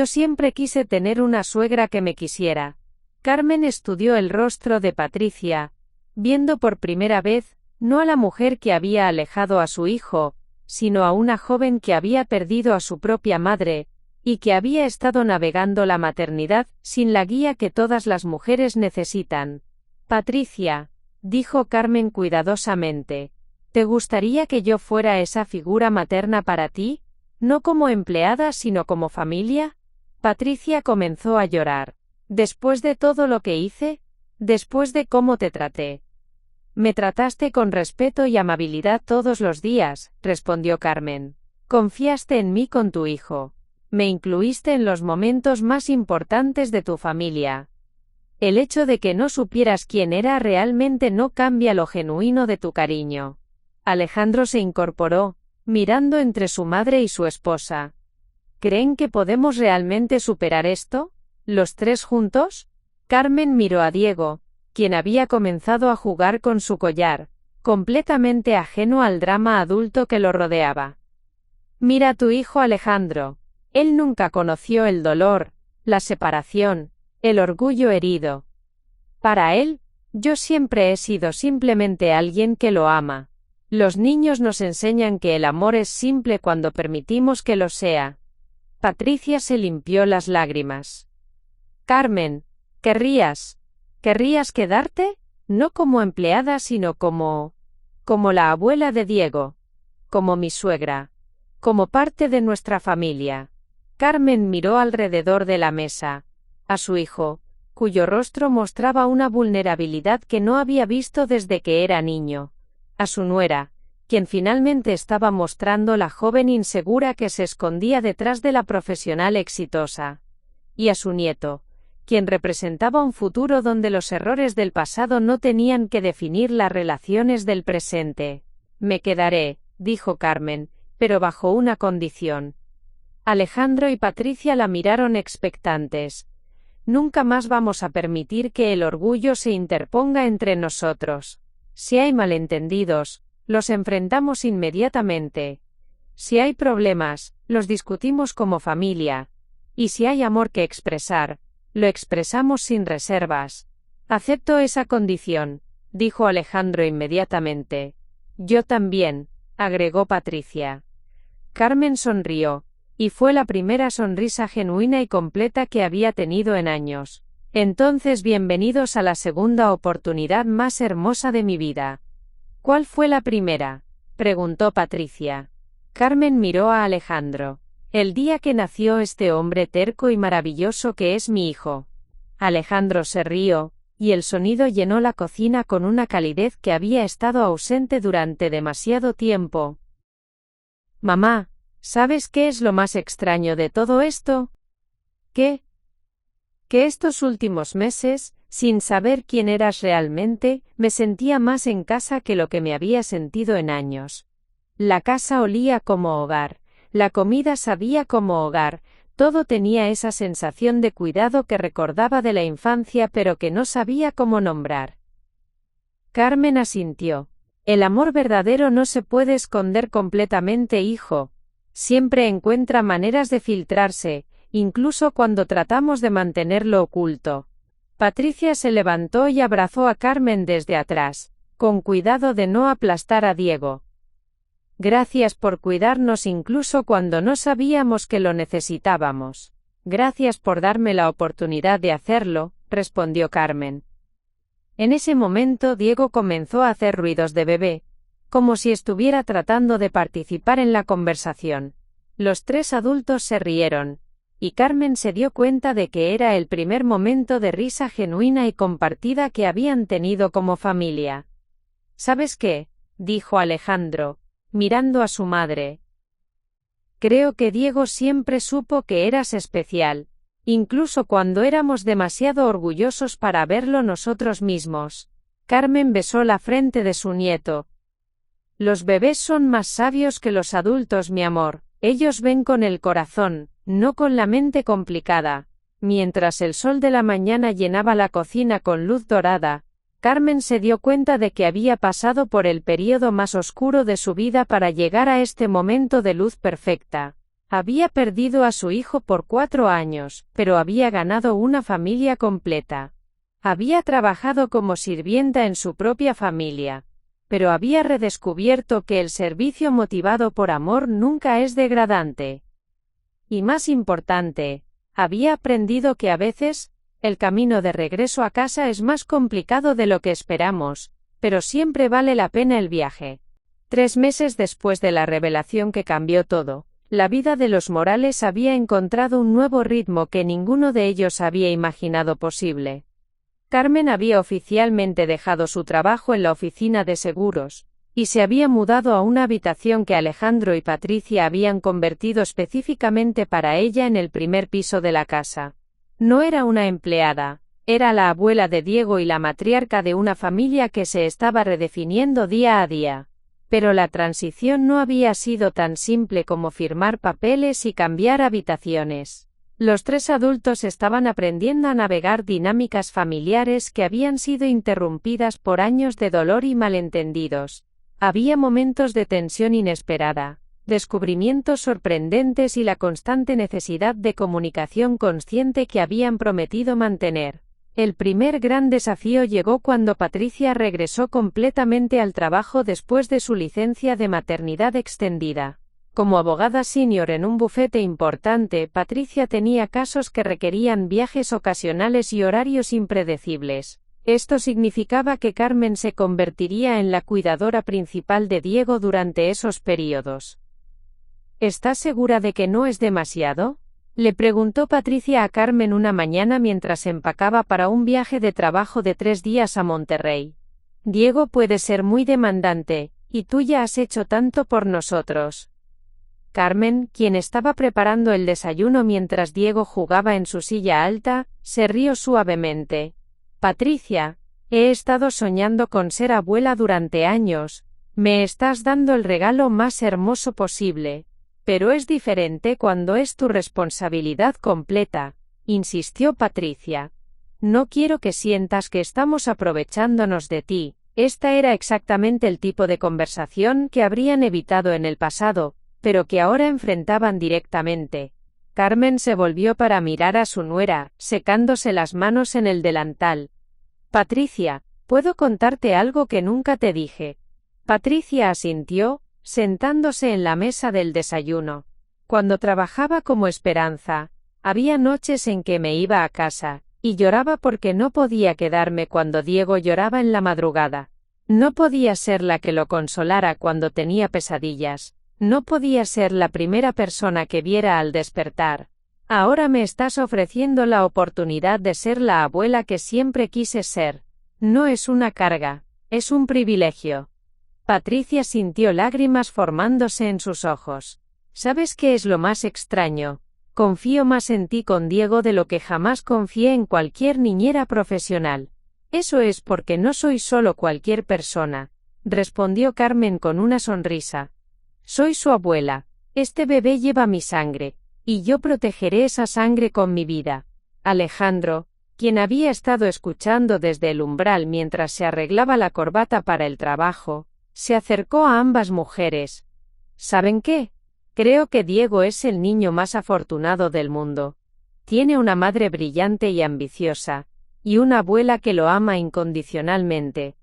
siempre quise tener una suegra que me quisiera. Carmen estudió el rostro de Patricia, viendo por primera vez, no a la mujer que había alejado a su hijo, sino a una joven que había perdido a su propia madre, y que había estado navegando la maternidad sin la guía que todas las mujeres necesitan. Patricia, dijo Carmen cuidadosamente, ¿te gustaría que yo fuera esa figura materna para ti? No como empleada sino como familia. Patricia comenzó a llorar. Después de todo lo que hice, después de cómo te traté. Me trataste con respeto y amabilidad todos los días, respondió Carmen. Confiaste en mí con tu hijo. Me incluiste en los momentos más importantes de tu familia. El hecho de que no supieras quién era realmente no cambia lo genuino de tu cariño. Alejandro se incorporó, mirando entre su madre y su esposa. ¿Creen que podemos realmente superar esto? ¿Los tres juntos? Carmen miró a Diego, quien había comenzado a jugar con su collar, completamente ajeno al drama adulto que lo rodeaba. Mira a tu hijo Alejandro. Él nunca conoció el dolor, la separación, el orgullo herido. Para él, yo siempre he sido simplemente alguien que lo ama. Los niños nos enseñan que el amor es simple cuando permitimos que lo sea. Patricia se limpió las lágrimas. Carmen, ¿querrías quedarte? No como empleada, sino como la abuela de Diego, como mi suegra, como parte de nuestra familia. Carmen miró alrededor de la mesa, a su hijo, cuyo rostro mostraba una vulnerabilidad que no había visto desde que era niño, a su nuera, quien finalmente estaba mostrando la joven insegura que se escondía detrás de la profesional exitosa, y a su nieto, quien representaba un futuro donde los errores del pasado no tenían que definir las relaciones del presente. Me quedaré, dijo Carmen, pero bajo una condición. Alejandro y Patricia la miraron expectantes. Nunca más vamos a permitir que el orgullo se interponga entre nosotros. Si hay malentendidos, los enfrentamos inmediatamente. Si hay problemas, los discutimos como familia. Y si hay amor que expresar, lo expresamos sin reservas. Acepto esa condición, dijo Alejandro inmediatamente. Yo también, agregó Patricia. Carmen sonrió, y fue la primera sonrisa genuina y completa que había tenido en años. Entonces bienvenidos a la segunda oportunidad más hermosa de mi vida. ¿Cuál fue la primera?, preguntó Patricia. Carmen miró a Alejandro. El día que nació este hombre terco y maravilloso que es mi hijo. Alejandro se rió, y el sonido llenó la cocina con una calidez que había estado ausente durante demasiado tiempo. Mamá, ¿sabes qué es lo más extraño de todo esto? ¿Qué? Que estos últimos meses, sin saber quién eras realmente, me sentía más en casa que lo que me había sentido en años. La casa olía como hogar. La comida sabía como hogar, todo tenía esa sensación de cuidado que recordaba de la infancia pero que no sabía cómo nombrar. Carmen asintió. El amor verdadero no se puede esconder completamente, hijo. Siempre encuentra maneras de filtrarse, incluso cuando tratamos de mantenerlo oculto. Patricia se levantó y abrazó a Carmen desde atrás, con cuidado de no aplastar a Diego. Gracias por cuidarnos incluso cuando no sabíamos que lo necesitábamos. Gracias por darme la oportunidad de hacerlo, respondió Carmen. En ese momento Diego comenzó a hacer ruidos de bebé, como si estuviera tratando de participar en la conversación. Los tres adultos se rieron, y Carmen se dio cuenta de que era el primer momento de risa genuina y compartida que habían tenido como familia. ¿Sabes qué?, dijo Alejandro, mirando a su madre. Creo que Diego siempre supo que eras especial, incluso cuando éramos demasiado orgullosos para verlo nosotros mismos. Carmen besó la frente de su nieto. Los bebés son más sabios que los adultos, mi amor. Ellos ven con el corazón, no con la mente complicada. Mientras el sol de la mañana llenaba la cocina con luz dorada, Carmen se dio cuenta de que había pasado por el período más oscuro de su vida para llegar a este momento de luz perfecta. Había perdido a su hijo por 4 años, pero había ganado una familia completa. Había trabajado como sirvienta en su propia familia, pero había redescubierto que el servicio motivado por amor nunca es degradante. Y más importante, había aprendido que a veces, el camino de regreso a casa es más complicado de lo que esperamos, pero siempre vale la pena el viaje. 3 meses después de la revelación que cambió todo, la vida de los Morales había encontrado un nuevo ritmo que ninguno de ellos había imaginado posible. Carmen había oficialmente dejado su trabajo en la oficina de seguros, y se había mudado a una habitación que Alejandro y Patricia habían convertido específicamente para ella en el primer piso de la casa. No era una empleada, era la abuela de Diego y la matriarca de una familia que se estaba redefiniendo día a día. Pero la transición no había sido tan simple como firmar papeles y cambiar habitaciones. Los tres adultos estaban aprendiendo a navegar dinámicas familiares que habían sido interrumpidas por años de dolor y malentendidos. Había momentos de tensión inesperada, descubrimientos sorprendentes y la constante necesidad de comunicación consciente que habían prometido mantener. El primer gran desafío llegó cuando Patricia regresó completamente al trabajo después de su licencia de maternidad extendida. Como abogada senior en un bufete importante, Patricia tenía casos que requerían viajes ocasionales y horarios impredecibles. Esto significaba que Carmen se convertiría en la cuidadora principal de Diego durante esos periodos. ¿Estás segura de que no es demasiado?, le preguntó Patricia a Carmen una mañana mientras empacaba para un viaje de trabajo de 3 días a Monterrey. Diego puede ser muy demandante, y tú ya has hecho tanto por nosotros. Carmen, quien estaba preparando el desayuno mientras Diego jugaba en su silla alta, se rió suavemente. Patricia, he estado soñando con ser abuela durante años. Me estás dando el regalo más hermoso posible. Pero es diferente cuando es tu responsabilidad completa, insistió Patricia. No quiero que sientas que estamos aprovechándonos de ti. Esta era exactamente el tipo de conversación que habrían evitado en el pasado, pero que ahora enfrentaban directamente. Carmen se volvió para mirar a su nuera, secándose las manos en el delantal. Patricia, ¿puedo contarte algo que nunca te dije? Patricia asintió, sentándose en la mesa del desayuno. Cuando trabajaba como Esperanza, había noches en que me iba a casa, y lloraba porque no podía quedarme cuando Diego lloraba en la madrugada. No podía ser la que lo consolara cuando tenía pesadillas. No podía ser la primera persona que viera al despertar. Ahora me estás ofreciendo la oportunidad de ser la abuela que siempre quise ser. No es una carga, es un privilegio. Patricia sintió lágrimas formándose en sus ojos. ¿Sabes qué es lo más extraño? Confío más en ti con Diego de lo que jamás confié en cualquier niñera profesional. Eso es porque no soy solo cualquier persona, respondió Carmen con una sonrisa. Soy su abuela. Este bebé lleva mi sangre, y yo protegeré esa sangre con mi vida. Alejandro, quien había estado escuchando desde el umbral mientras se arreglaba la corbata para el trabajo, se acercó a ambas mujeres. ¿Saben qué? Creo que Diego es el niño más afortunado del mundo. Tiene una madre brillante y ambiciosa, y una abuela que lo ama incondicionalmente.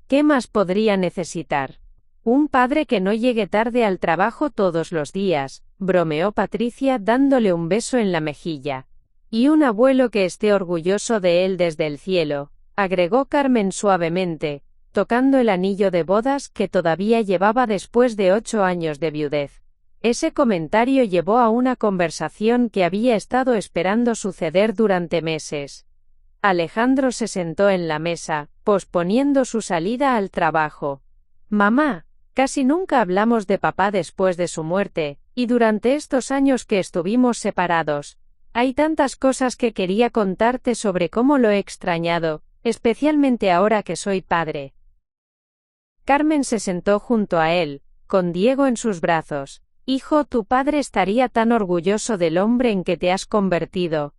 ¿Qué más podría necesitar? Un padre que no llegue tarde al trabajo todos los días, bromeó Patricia dándole un beso en la mejilla. Y un abuelo que esté orgulloso de él desde el cielo, agregó Carmen suavemente, tocando el anillo de bodas que todavía llevaba después de 8 años de viudez. Ese comentario llevó a una conversación que había estado esperando suceder durante meses. Alejandro se sentó en la mesa, posponiendo su salida al trabajo. Mamá, casi nunca hablamos de papá después de su muerte, y durante estos años que estuvimos separados, hay tantas cosas que quería contarte sobre cómo lo he extrañado, especialmente ahora que soy padre. Carmen se sentó junto a él, con Diego en sus brazos. Hijo, tu padre estaría tan orgulloso del hombre en que te has convertido.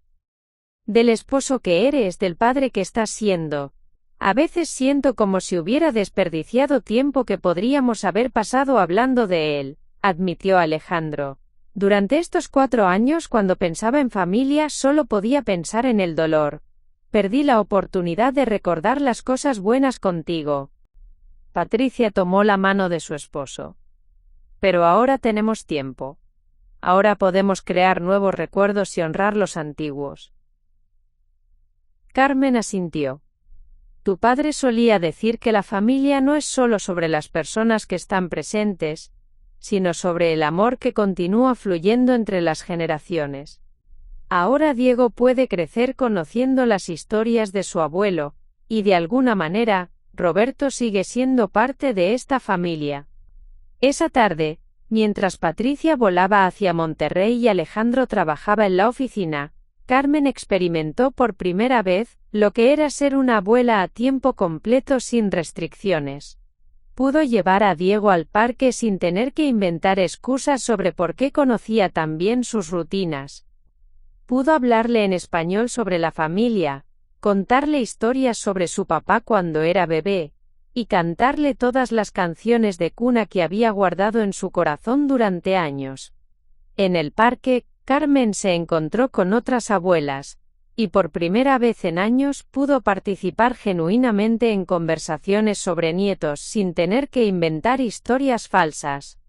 Del esposo que eres, del padre que estás siendo. A veces siento como si hubiera desperdiciado tiempo que podríamos haber pasado hablando de él, admitió Alejandro. Durante estos 4 años, cuando pensaba en familia, solo podía pensar en el dolor. Perdí la oportunidad de recordar las cosas buenas contigo. Patricia tomó la mano de su esposo. Pero ahora tenemos tiempo. Ahora podemos crear nuevos recuerdos y honrar los antiguos. Carmen asintió. Tu padre solía decir que la familia no es solo sobre las personas que están presentes, sino sobre el amor que continúa fluyendo entre las generaciones. Ahora Diego puede crecer conociendo las historias de su abuelo, y de alguna manera, Roberto sigue siendo parte de esta familia. Esa tarde, mientras Patricia volaba hacia Monterrey y Alejandro trabajaba en la oficina, Carmen experimentó por primera vez lo que era ser una abuela a tiempo completo sin restricciones. Pudo llevar a Diego al parque sin tener que inventar excusas sobre por qué conocía tan bien sus rutinas. Pudo hablarle en español sobre la familia, contarle historias sobre su papá cuando era bebé, y cantarle todas las canciones de cuna que había guardado en su corazón durante años. En el parque, Carmen se encontró con otras abuelas, y por primera vez en años pudo participar genuinamente en conversaciones sobre nietos sin tener que inventar historias falsas.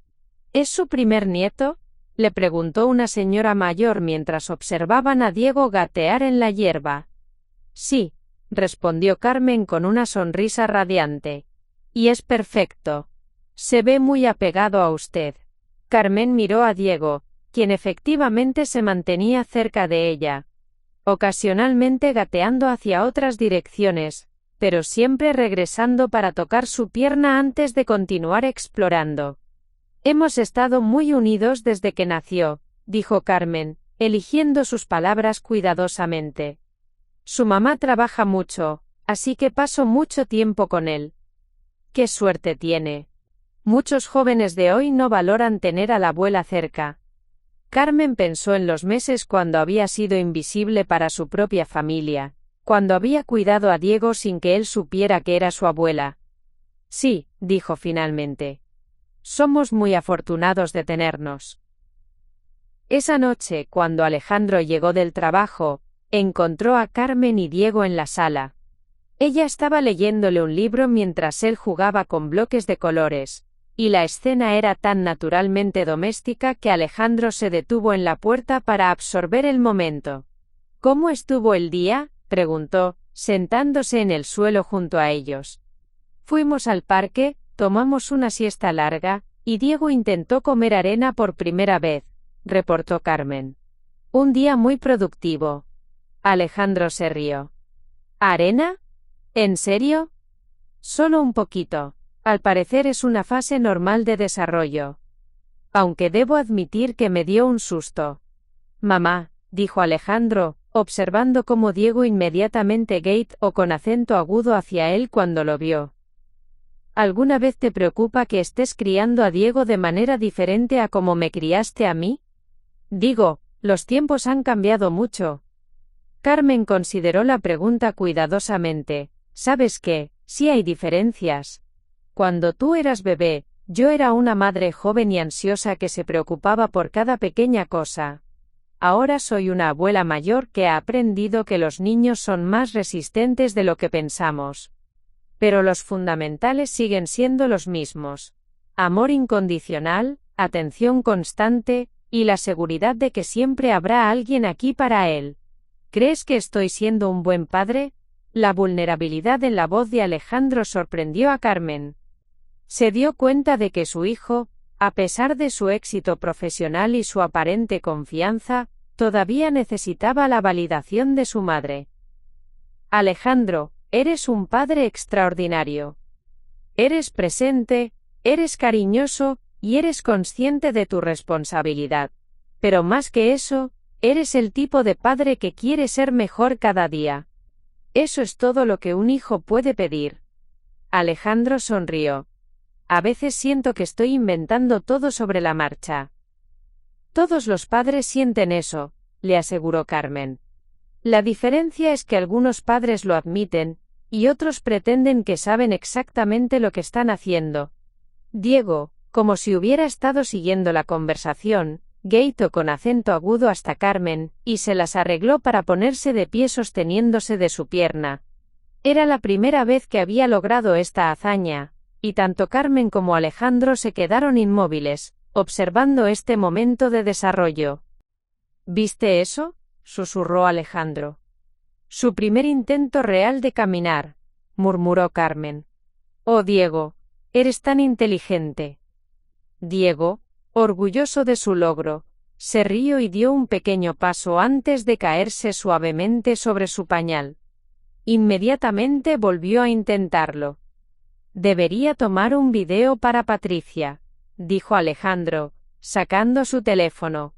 ¿Es su primer nieto?, le preguntó una señora mayor mientras observaban a Diego gatear en la hierba. Sí, respondió Carmen con una sonrisa radiante. Y es perfecto. Se ve muy apegado a usted. Carmen miró a Diego, quien efectivamente se mantenía cerca de ella, ocasionalmente gateando hacia otras direcciones, pero siempre regresando para tocar su pierna antes de continuar explorando. Hemos estado muy unidos desde que nació, dijo Carmen, eligiendo sus palabras cuidadosamente. Su mamá trabaja mucho, así que paso mucho tiempo con él. ¡Qué suerte tiene! Muchos jóvenes de hoy no valoran tener a la abuela cerca. Carmen pensó en los meses cuando había sido invisible para su propia familia, cuando había cuidado a Diego sin que él supiera que era su abuela. Sí, dijo finalmente. Somos muy afortunados de tenernos. Esa noche, cuando Alejandro llegó del trabajo, encontró a Carmen y Diego en la sala. Ella estaba leyéndole un libro mientras él jugaba con bloques de colores, y la escena era tan naturalmente doméstica que Alejandro se detuvo en la puerta para absorber el momento. ¿Cómo estuvo el día?, preguntó, sentándose en el suelo junto a ellos. Fuimos al parque, tomamos una siesta larga, y Diego intentó comer arena por primera vez, reportó Carmen. Un día muy productivo. Alejandro se rió. ¿Arena? ¿En serio? Solo un poquito. Al parecer es una fase normal de desarrollo. Aunque debo admitir que me dio un susto. Mamá, dijo Alejandro, observando cómo Diego inmediatamente gateó con acento agudo hacia él cuando lo vio. ¿Alguna vez te preocupa que estés criando a Diego de manera diferente a como me criaste a mí? Digo, los tiempos han cambiado mucho. Carmen consideró la pregunta cuidadosamente. ¿Sabes qué? Sí hay diferencias. Cuando tú eras bebé, yo era una madre joven y ansiosa que se preocupaba por cada pequeña cosa. Ahora soy una abuela mayor que ha aprendido que los niños son más resistentes de lo que pensamos. Pero los fundamentales siguen siendo los mismos. Amor incondicional, atención constante, y la seguridad de que siempre habrá alguien aquí para él. ¿Crees que estoy siendo un buen padre? La vulnerabilidad en la voz de Alejandro sorprendió a Carmen. Se dio cuenta de que su hijo, a pesar de su éxito profesional y su aparente confianza, todavía necesitaba la validación de su madre. Alejandro, eres un padre extraordinario. Eres presente, eres cariñoso, y eres consciente de tu responsabilidad. Pero más que eso, eres el tipo de padre que quiere ser mejor cada día. Eso es todo lo que un hijo puede pedir. Alejandro sonrió. A veces siento que estoy inventando todo sobre la marcha. Todos los padres sienten eso, le aseguró Carmen. La diferencia es que algunos padres lo admiten, y otros pretenden que saben exactamente lo que están haciendo. Diego, como si hubiera estado siguiendo la conversación, gateó con acento agudo hasta Carmen, y se las arregló para ponerse de pie sosteniéndose de su pierna. Era la primera vez que había logrado esta hazaña, y tanto Carmen como Alejandro se quedaron inmóviles, observando este momento de desarrollo. ¿Viste eso?, susurró Alejandro. Su primer intento real de caminar, murmuró Carmen. Oh Diego, eres tan inteligente. Diego, orgulloso de su logro, se rió y dio un pequeño paso antes de caerse suavemente sobre su pañal. Inmediatamente volvió a intentarlo. Debería tomar un video para Patricia, dijo Alejandro, sacando su teléfono.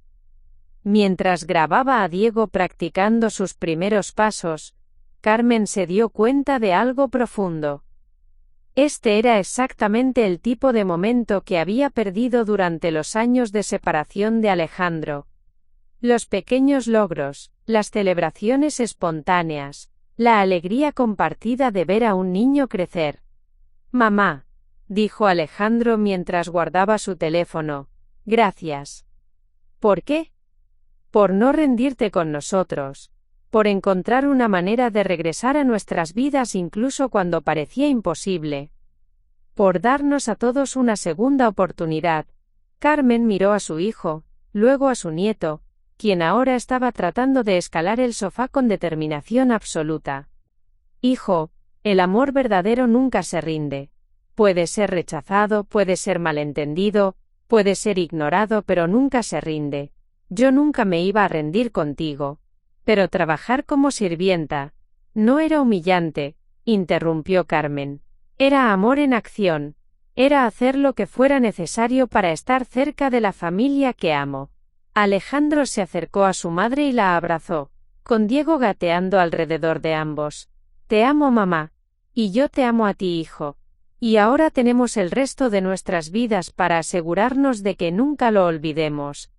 Mientras grababa a Diego practicando sus primeros pasos, Carmen se dio cuenta de algo profundo. Este era exactamente el tipo de momento que había perdido durante los años de separación de Alejandro. Los pequeños logros, las celebraciones espontáneas, la alegría compartida de ver a un niño crecer. «Mamá», dijo Alejandro mientras guardaba su teléfono, «gracias». «¿Por qué?» «Por no rendirte con nosotros. Por encontrar una manera de regresar a nuestras vidas incluso cuando parecía imposible. Por darnos a todos una segunda oportunidad». Carmen miró a su hijo, luego a su nieto, quien ahora estaba tratando de escalar el sofá con determinación absoluta. «Hijo, el amor verdadero nunca se rinde. Puede ser rechazado, puede ser malentendido, puede ser ignorado, pero nunca se rinde. Yo nunca me iba a rendir contigo. Pero trabajar como sirvienta no era humillante», interrumpió Carmen. «Era amor en acción. Era hacer lo que fuera necesario para estar cerca de la familia que amo». Alejandro se acercó a su madre y la abrazó, con Diego gateando alrededor de ambos. «Te amo, mamá. Y yo te amo a ti, hijo. Y ahora tenemos el resto de nuestras vidas para asegurarnos de que nunca lo olvidemos».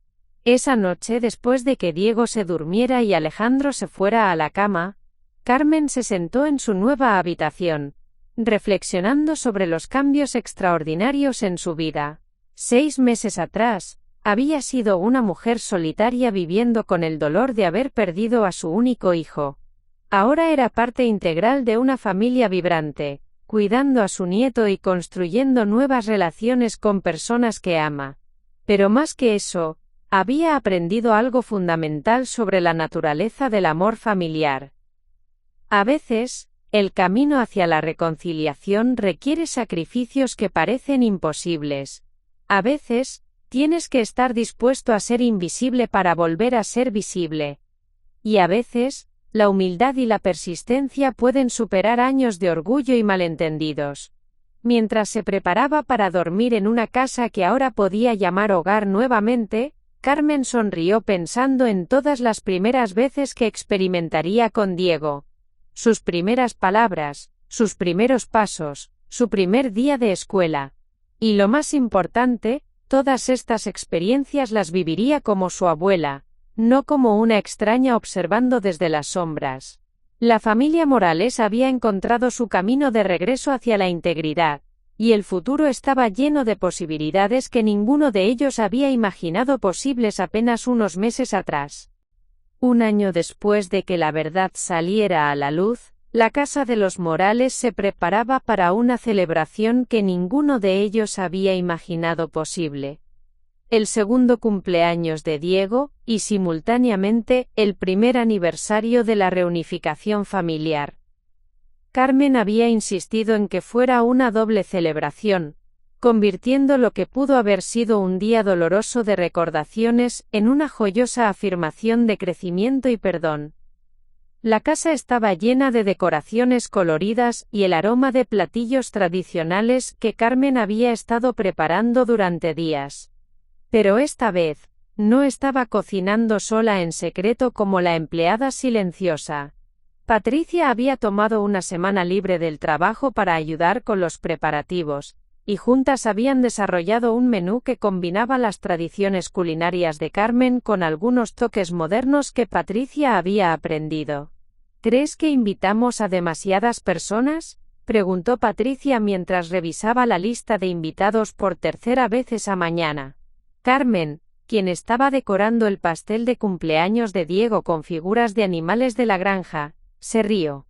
Esa noche, después de que Diego se durmiera y Alejandro se fuera a la cama, Carmen se sentó en su nueva habitación, reflexionando sobre los cambios extraordinarios en su vida. 6 meses atrás, había sido una mujer solitaria viviendo con el dolor de haber perdido a su único hijo. Ahora era parte integral de una familia vibrante, cuidando a su nieto y construyendo nuevas relaciones con personas que ama. Pero más que eso, había aprendido algo fundamental sobre la naturaleza del amor familiar. A veces, el camino hacia la reconciliación requiere sacrificios que parecen imposibles. A veces, tienes que estar dispuesto a ser invisible para volver a ser visible. Y a veces, la humildad y la persistencia pueden superar años de orgullo y malentendidos. Mientras se preparaba para dormir en una casa que ahora podía llamar hogar nuevamente, Carmen sonrió pensando en todas las primeras veces que experimentaría con Diego. Sus primeras palabras, sus primeros pasos, su primer día de escuela. Y lo más importante, todas estas experiencias las viviría como su abuela, no como una extraña observando desde las sombras. La familia Morales había encontrado su camino de regreso hacia la integridad, y el futuro estaba lleno de posibilidades que ninguno de ellos había imaginado posibles apenas unos meses atrás. Un año después de que la verdad saliera a la luz, la casa de los Morales se preparaba para una celebración que ninguno de ellos había imaginado posible. El segundo cumpleaños de Diego, y simultáneamente, el primer aniversario de la reunificación familiar. Carmen había insistido en que fuera una doble celebración, convirtiendo lo que pudo haber sido un día doloroso de recordaciones en una joyosa afirmación de crecimiento y perdón. La casa estaba llena de decoraciones coloridas y el aroma de platillos tradicionales que Carmen había estado preparando durante días. Pero esta vez, no estaba cocinando sola en secreto como la empleada silenciosa. Patricia había tomado una semana libre del trabajo para ayudar con los preparativos, y juntas habían desarrollado un menú que combinaba las tradiciones culinarias de Carmen con algunos toques modernos que Patricia había aprendido. ¿Crees que invitamos a demasiadas personas?, preguntó Patricia mientras revisaba la lista de invitados por tercera vez esa mañana. Carmen, quien estaba decorando el pastel de cumpleaños de Diego con figuras de animales de la granja, se rió.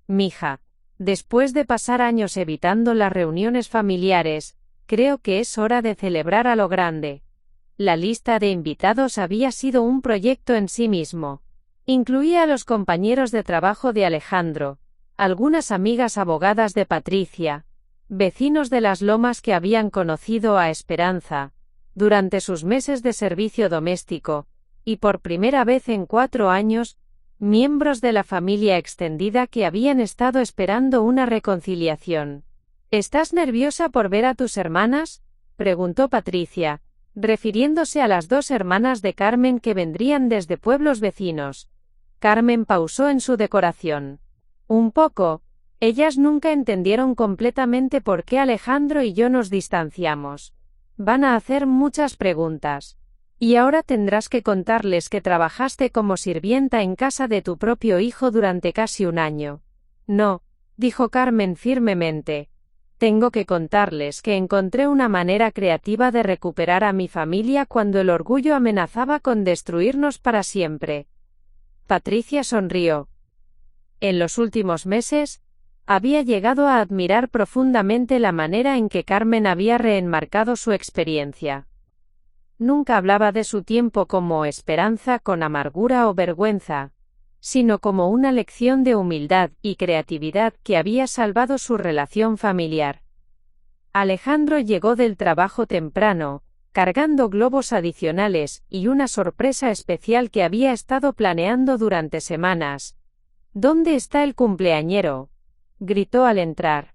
«Mija, después de pasar años evitando las reuniones familiares, creo que es hora de celebrar a lo grande». La lista de invitados había sido un proyecto en sí mismo. Incluía a los compañeros de trabajo de Alejandro, algunas amigas abogadas de Patricia, vecinos de las Lomas que habían conocido a Esperanza durante sus meses de servicio doméstico, y por primera vez en 4 años, miembros de la familia extendida que habían estado esperando una reconciliación. ¿Estás nerviosa por ver a tus hermanas?, preguntó Patricia, refiriéndose a las 2 hermanas de Carmen que vendrían desde pueblos vecinos. Carmen pausó en su decoración. «Un poco. Ellas nunca entendieron completamente por qué Alejandro y yo nos distanciamos. Van a hacer muchas preguntas. Y ahora tendrás que contarles que trabajaste como sirvienta en casa de tu propio hijo durante casi un año. No, dijo Carmen firmemente. Tengo que contarles que encontré una manera creativa de recuperar a mi familia cuando el orgullo amenazaba con destruirnos para siempre. Patricia sonrió. En los últimos meses, había llegado a admirar profundamente la manera en que Carmen había reenmarcado su experiencia. Nunca hablaba de su tiempo como esperanza con amargura o vergüenza, sino como una lección de humildad y creatividad que había salvado su relación familiar. Alejandro llegó del trabajo temprano, cargando globos adicionales y una sorpresa especial que había estado planeando durante semanas. ¿Dónde está el cumpleañero?, gritó al entrar.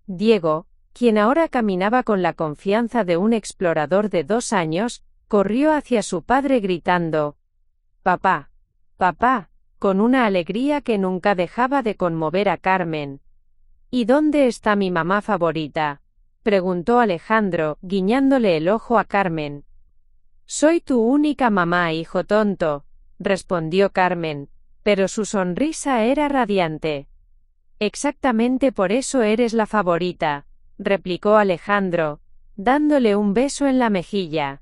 Diego, quien ahora caminaba con la confianza de un explorador de 2 años, corrió hacia su padre gritando: «¡Papá! ¡Papá!», con una alegría que nunca dejaba de conmover a Carmen. «¿Y dónde está mi mamá favorita?», preguntó Alejandro, guiñándole el ojo a Carmen. «Soy tu única mamá, hijo tonto», respondió Carmen, pero su sonrisa era radiante. «Exactamente por eso eres la favorita», replicó Alejandro, dándole un beso en la mejilla.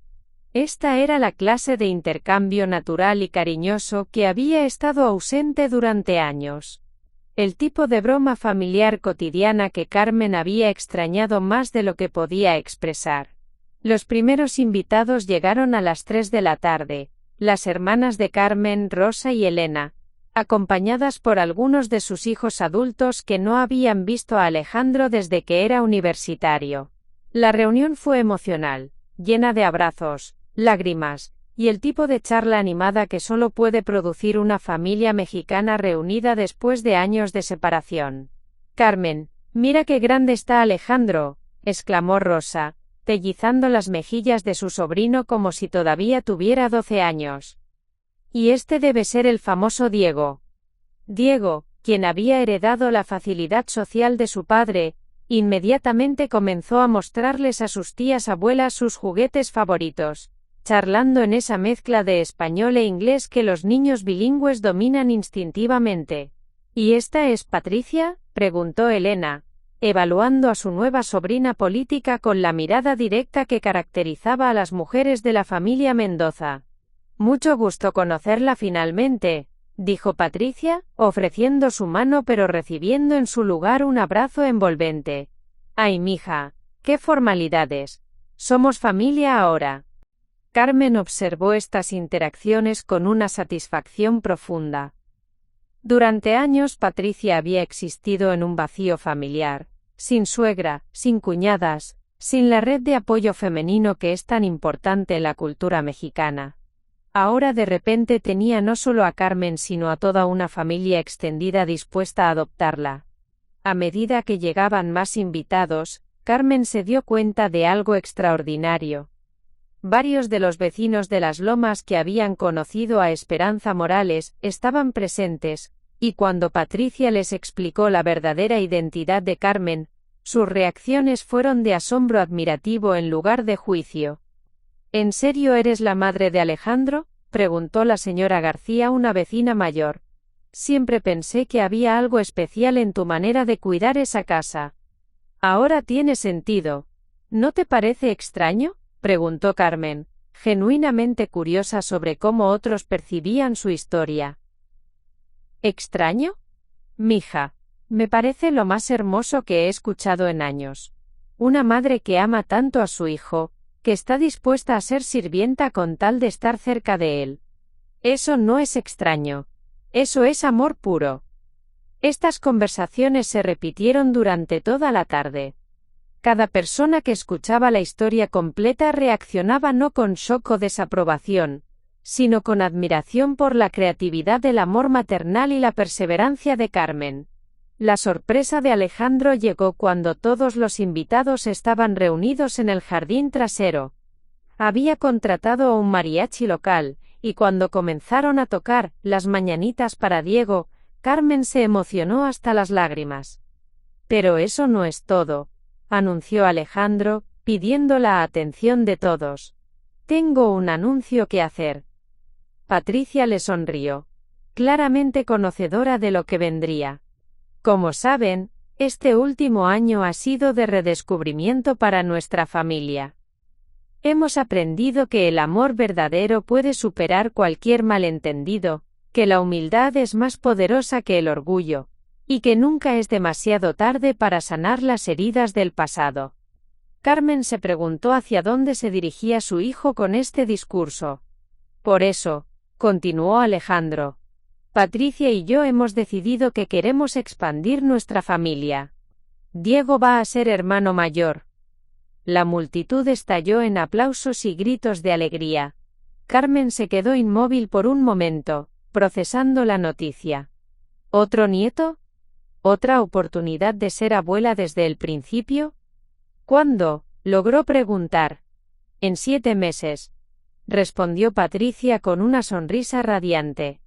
Esta era la clase de intercambio natural y cariñoso que había estado ausente durante años. El tipo de broma familiar cotidiana que Carmen había extrañado más de lo que podía expresar. Los primeros invitados llegaron a las 3 de la tarde, las hermanas de Carmen, Rosa y Elena, acompañadas por algunos de sus hijos adultos que no habían visto a Alejandro desde que era universitario. La reunión fue emocional, llena de abrazos, lágrimas, y el tipo de charla animada que solo puede producir una familia mexicana reunida después de años de separación. «Carmen, mira qué grande está Alejandro», exclamó Rosa, pellizcando las mejillas de su sobrino como si todavía tuviera 12 años. «Y este debe ser el famoso Diego». Diego, quien había heredado la facilidad social de su padre, inmediatamente comenzó a mostrarles a sus tías abuelas sus juguetes favoritos, charlando en esa mezcla de español e inglés que los niños bilingües dominan instintivamente. «¿Y esta es Patricia?», preguntó Elena, evaluando a su nueva sobrina política con la mirada directa que caracterizaba a las mujeres de la familia Mendoza. «Mucho gusto conocerla finalmente», dijo Patricia, ofreciendo su mano pero recibiendo en su lugar un abrazo envolvente. «Ay, mija, qué formalidades. Somos familia ahora». Carmen observó estas interacciones con una satisfacción profunda. Durante años Patricia había existido en un vacío familiar, sin suegra, sin cuñadas, sin la red de apoyo femenino que es tan importante en la cultura mexicana. Ahora de repente tenía no solo a Carmen sino a toda una familia extendida dispuesta a adoptarla. A medida que llegaban más invitados, Carmen se dio cuenta de algo extraordinario. Varios de los vecinos de Las Lomas que habían conocido a Esperanza Morales estaban presentes, y cuando Patricia les explicó la verdadera identidad de Carmen, sus reacciones fueron de asombro admirativo en lugar de juicio. «¿En serio eres la madre de Alejandro?», preguntó la señora García, una vecina mayor. «Siempre pensé que había algo especial en tu manera de cuidar esa casa». «Ahora tiene sentido. ¿No te parece extraño?», preguntó Carmen, genuinamente curiosa sobre cómo otros percibían su historia. «¿Extraño? Mija, me parece lo más hermoso que he escuchado en años. Una madre que ama tanto a su hijo, que está dispuesta a ser sirvienta con tal de estar cerca de él. Eso no es extraño. Eso es amor puro». Estas conversaciones se repitieron durante toda la tarde. Cada persona que escuchaba la historia completa reaccionaba no con shock o desaprobación, sino con admiración por la creatividad del amor maternal y la perseverancia de Carmen. La sorpresa de Alejandro llegó cuando todos los invitados estaban reunidos en el jardín trasero. Había contratado a un mariachi local, y cuando comenzaron a tocar las mañanitas para Diego, Carmen se emocionó hasta las lágrimas. Pero eso no es todo, anunció Alejandro, pidiendo la atención de todos. Tengo un anuncio que hacer. Patricia le sonrió, claramente conocedora de lo que vendría. Como saben, este último año ha sido de redescubrimiento para nuestra familia. Hemos aprendido que el amor verdadero puede superar cualquier malentendido, que la humildad es más poderosa que el orgullo, y que nunca es demasiado tarde para sanar las heridas del pasado. Carmen se preguntó hacia dónde se dirigía su hijo con este discurso. Por eso, continuó Alejandro, Patricia y yo hemos decidido que queremos expandir nuestra familia. Diego va a ser hermano mayor. La multitud estalló en aplausos y gritos de alegría. Carmen se quedó inmóvil por un momento, procesando la noticia. ¿Otro nieto? ¿Otra oportunidad de ser abuela desde el principio? ¿Cuándo? Logró preguntar. En 7 meses, respondió Patricia con una sonrisa radiante.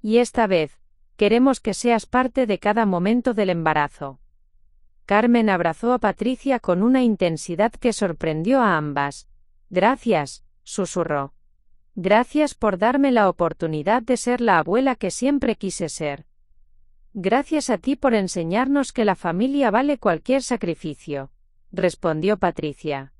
Y esta vez, queremos que seas parte de cada momento del embarazo. Carmen abrazó a Patricia con una intensidad que sorprendió a ambas. Gracias, susurró. Gracias por darme la oportunidad de ser la abuela que siempre quise ser. Gracias a ti por enseñarnos que la familia vale cualquier sacrificio, respondió Patricia.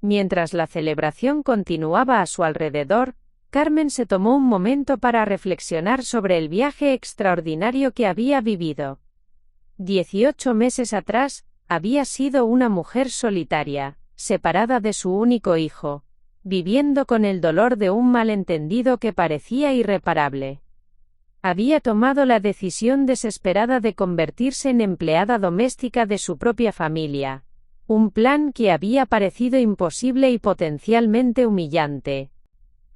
Mientras la celebración continuaba a su alrededor, Carmen se tomó un momento para reflexionar sobre el viaje extraordinario que había vivido. 18 meses atrás, había sido una mujer solitaria, separada de su único hijo, viviendo con el dolor de un malentendido que parecía irreparable. Había tomado la decisión desesperada de convertirse en empleada doméstica de su propia familia, un plan que había parecido imposible y potencialmente humillante.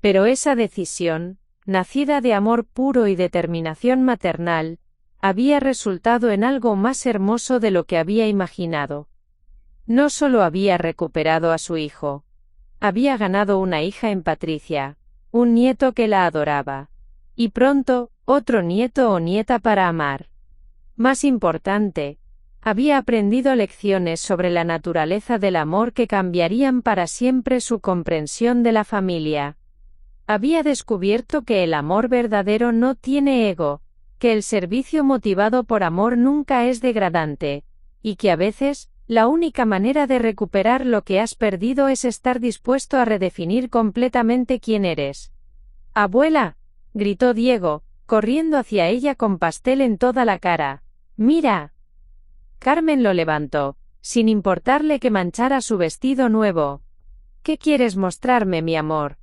Pero esa decisión, nacida de amor puro y determinación maternal, había resultado en algo más hermoso de lo que había imaginado. No solo había recuperado a su hijo, había ganado una hija en Patricia, un nieto que la adoraba, y pronto, otro nieto o nieta para amar. Más importante, había aprendido lecciones sobre la naturaleza del amor que cambiarían para siempre su comprensión de la familia. Había descubierto que el amor verdadero no tiene ego, que el servicio motivado por amor nunca es degradante, y que a veces, la única manera de recuperar lo que has perdido es estar dispuesto a redefinir completamente quién eres. ¡Abuela!, gritó Diego, corriendo hacia ella con pastel en toda la cara. ¡Mira! Carmen lo levantó, sin importarle que manchara su vestido nuevo. ¿Qué quieres mostrarme, mi amor?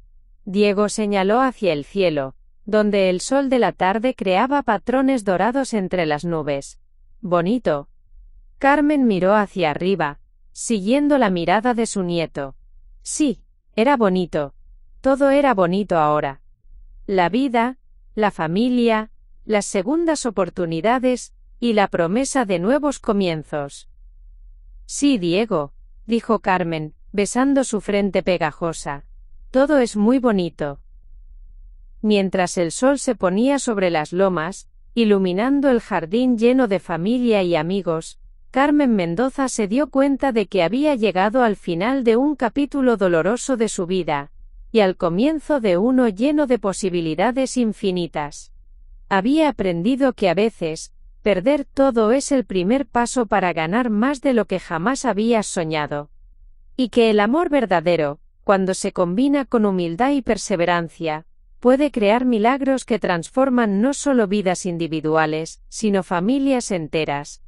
Diego señaló hacia el cielo, donde el sol de la tarde creaba patrones dorados entre las nubes. Bonito. Carmen miró hacia arriba, siguiendo la mirada de su nieto. Sí, era bonito. Todo era bonito ahora. La vida, la familia, las segundas oportunidades, y la promesa de nuevos comienzos. Sí, Diego, dijo Carmen, besando su frente pegajosa. Todo es muy bonito. Mientras el sol se ponía sobre las lomas, iluminando el jardín lleno de familia y amigos, Carmen Mendoza se dio cuenta de que había llegado al final de un capítulo doloroso de su vida, y al comienzo de uno lleno de posibilidades infinitas. Había aprendido que a veces, perder todo es el primer paso para ganar más de lo que jamás habías soñado. Y que el amor verdadero, cuando se combina con humildad y perseverancia, puede crear milagros que transforman no solo vidas individuales, sino familias enteras.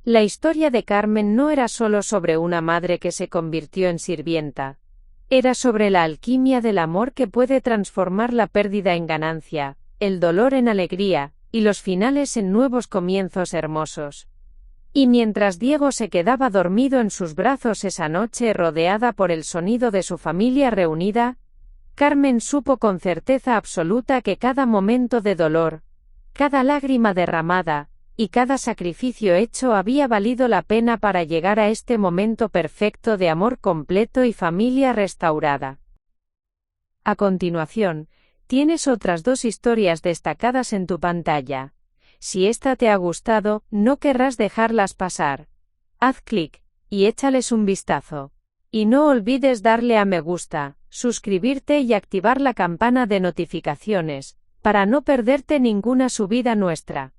La historia de Carmen no era solo sobre una madre que se convirtió en sirvienta. Era sobre la alquimia del amor que puede transformar la pérdida en ganancia, el dolor en alegría, y los finales en nuevos comienzos hermosos. Y mientras Diego se quedaba dormido en sus brazos esa noche rodeada por el sonido de su familia reunida, Carmen supo con certeza absoluta que cada momento de dolor, cada lágrima derramada, y cada sacrificio hecho había valido la pena para llegar a este momento perfecto de amor completo y familia restaurada. A continuación, tienes otras 2 historias destacadas en tu pantalla. Si esta te ha gustado, no querrás dejarlas pasar. Haz clic y échales un vistazo. Y no olvides darle a me gusta, suscribirte y activar la campana de notificaciones, para no perderte ninguna subida nuestra.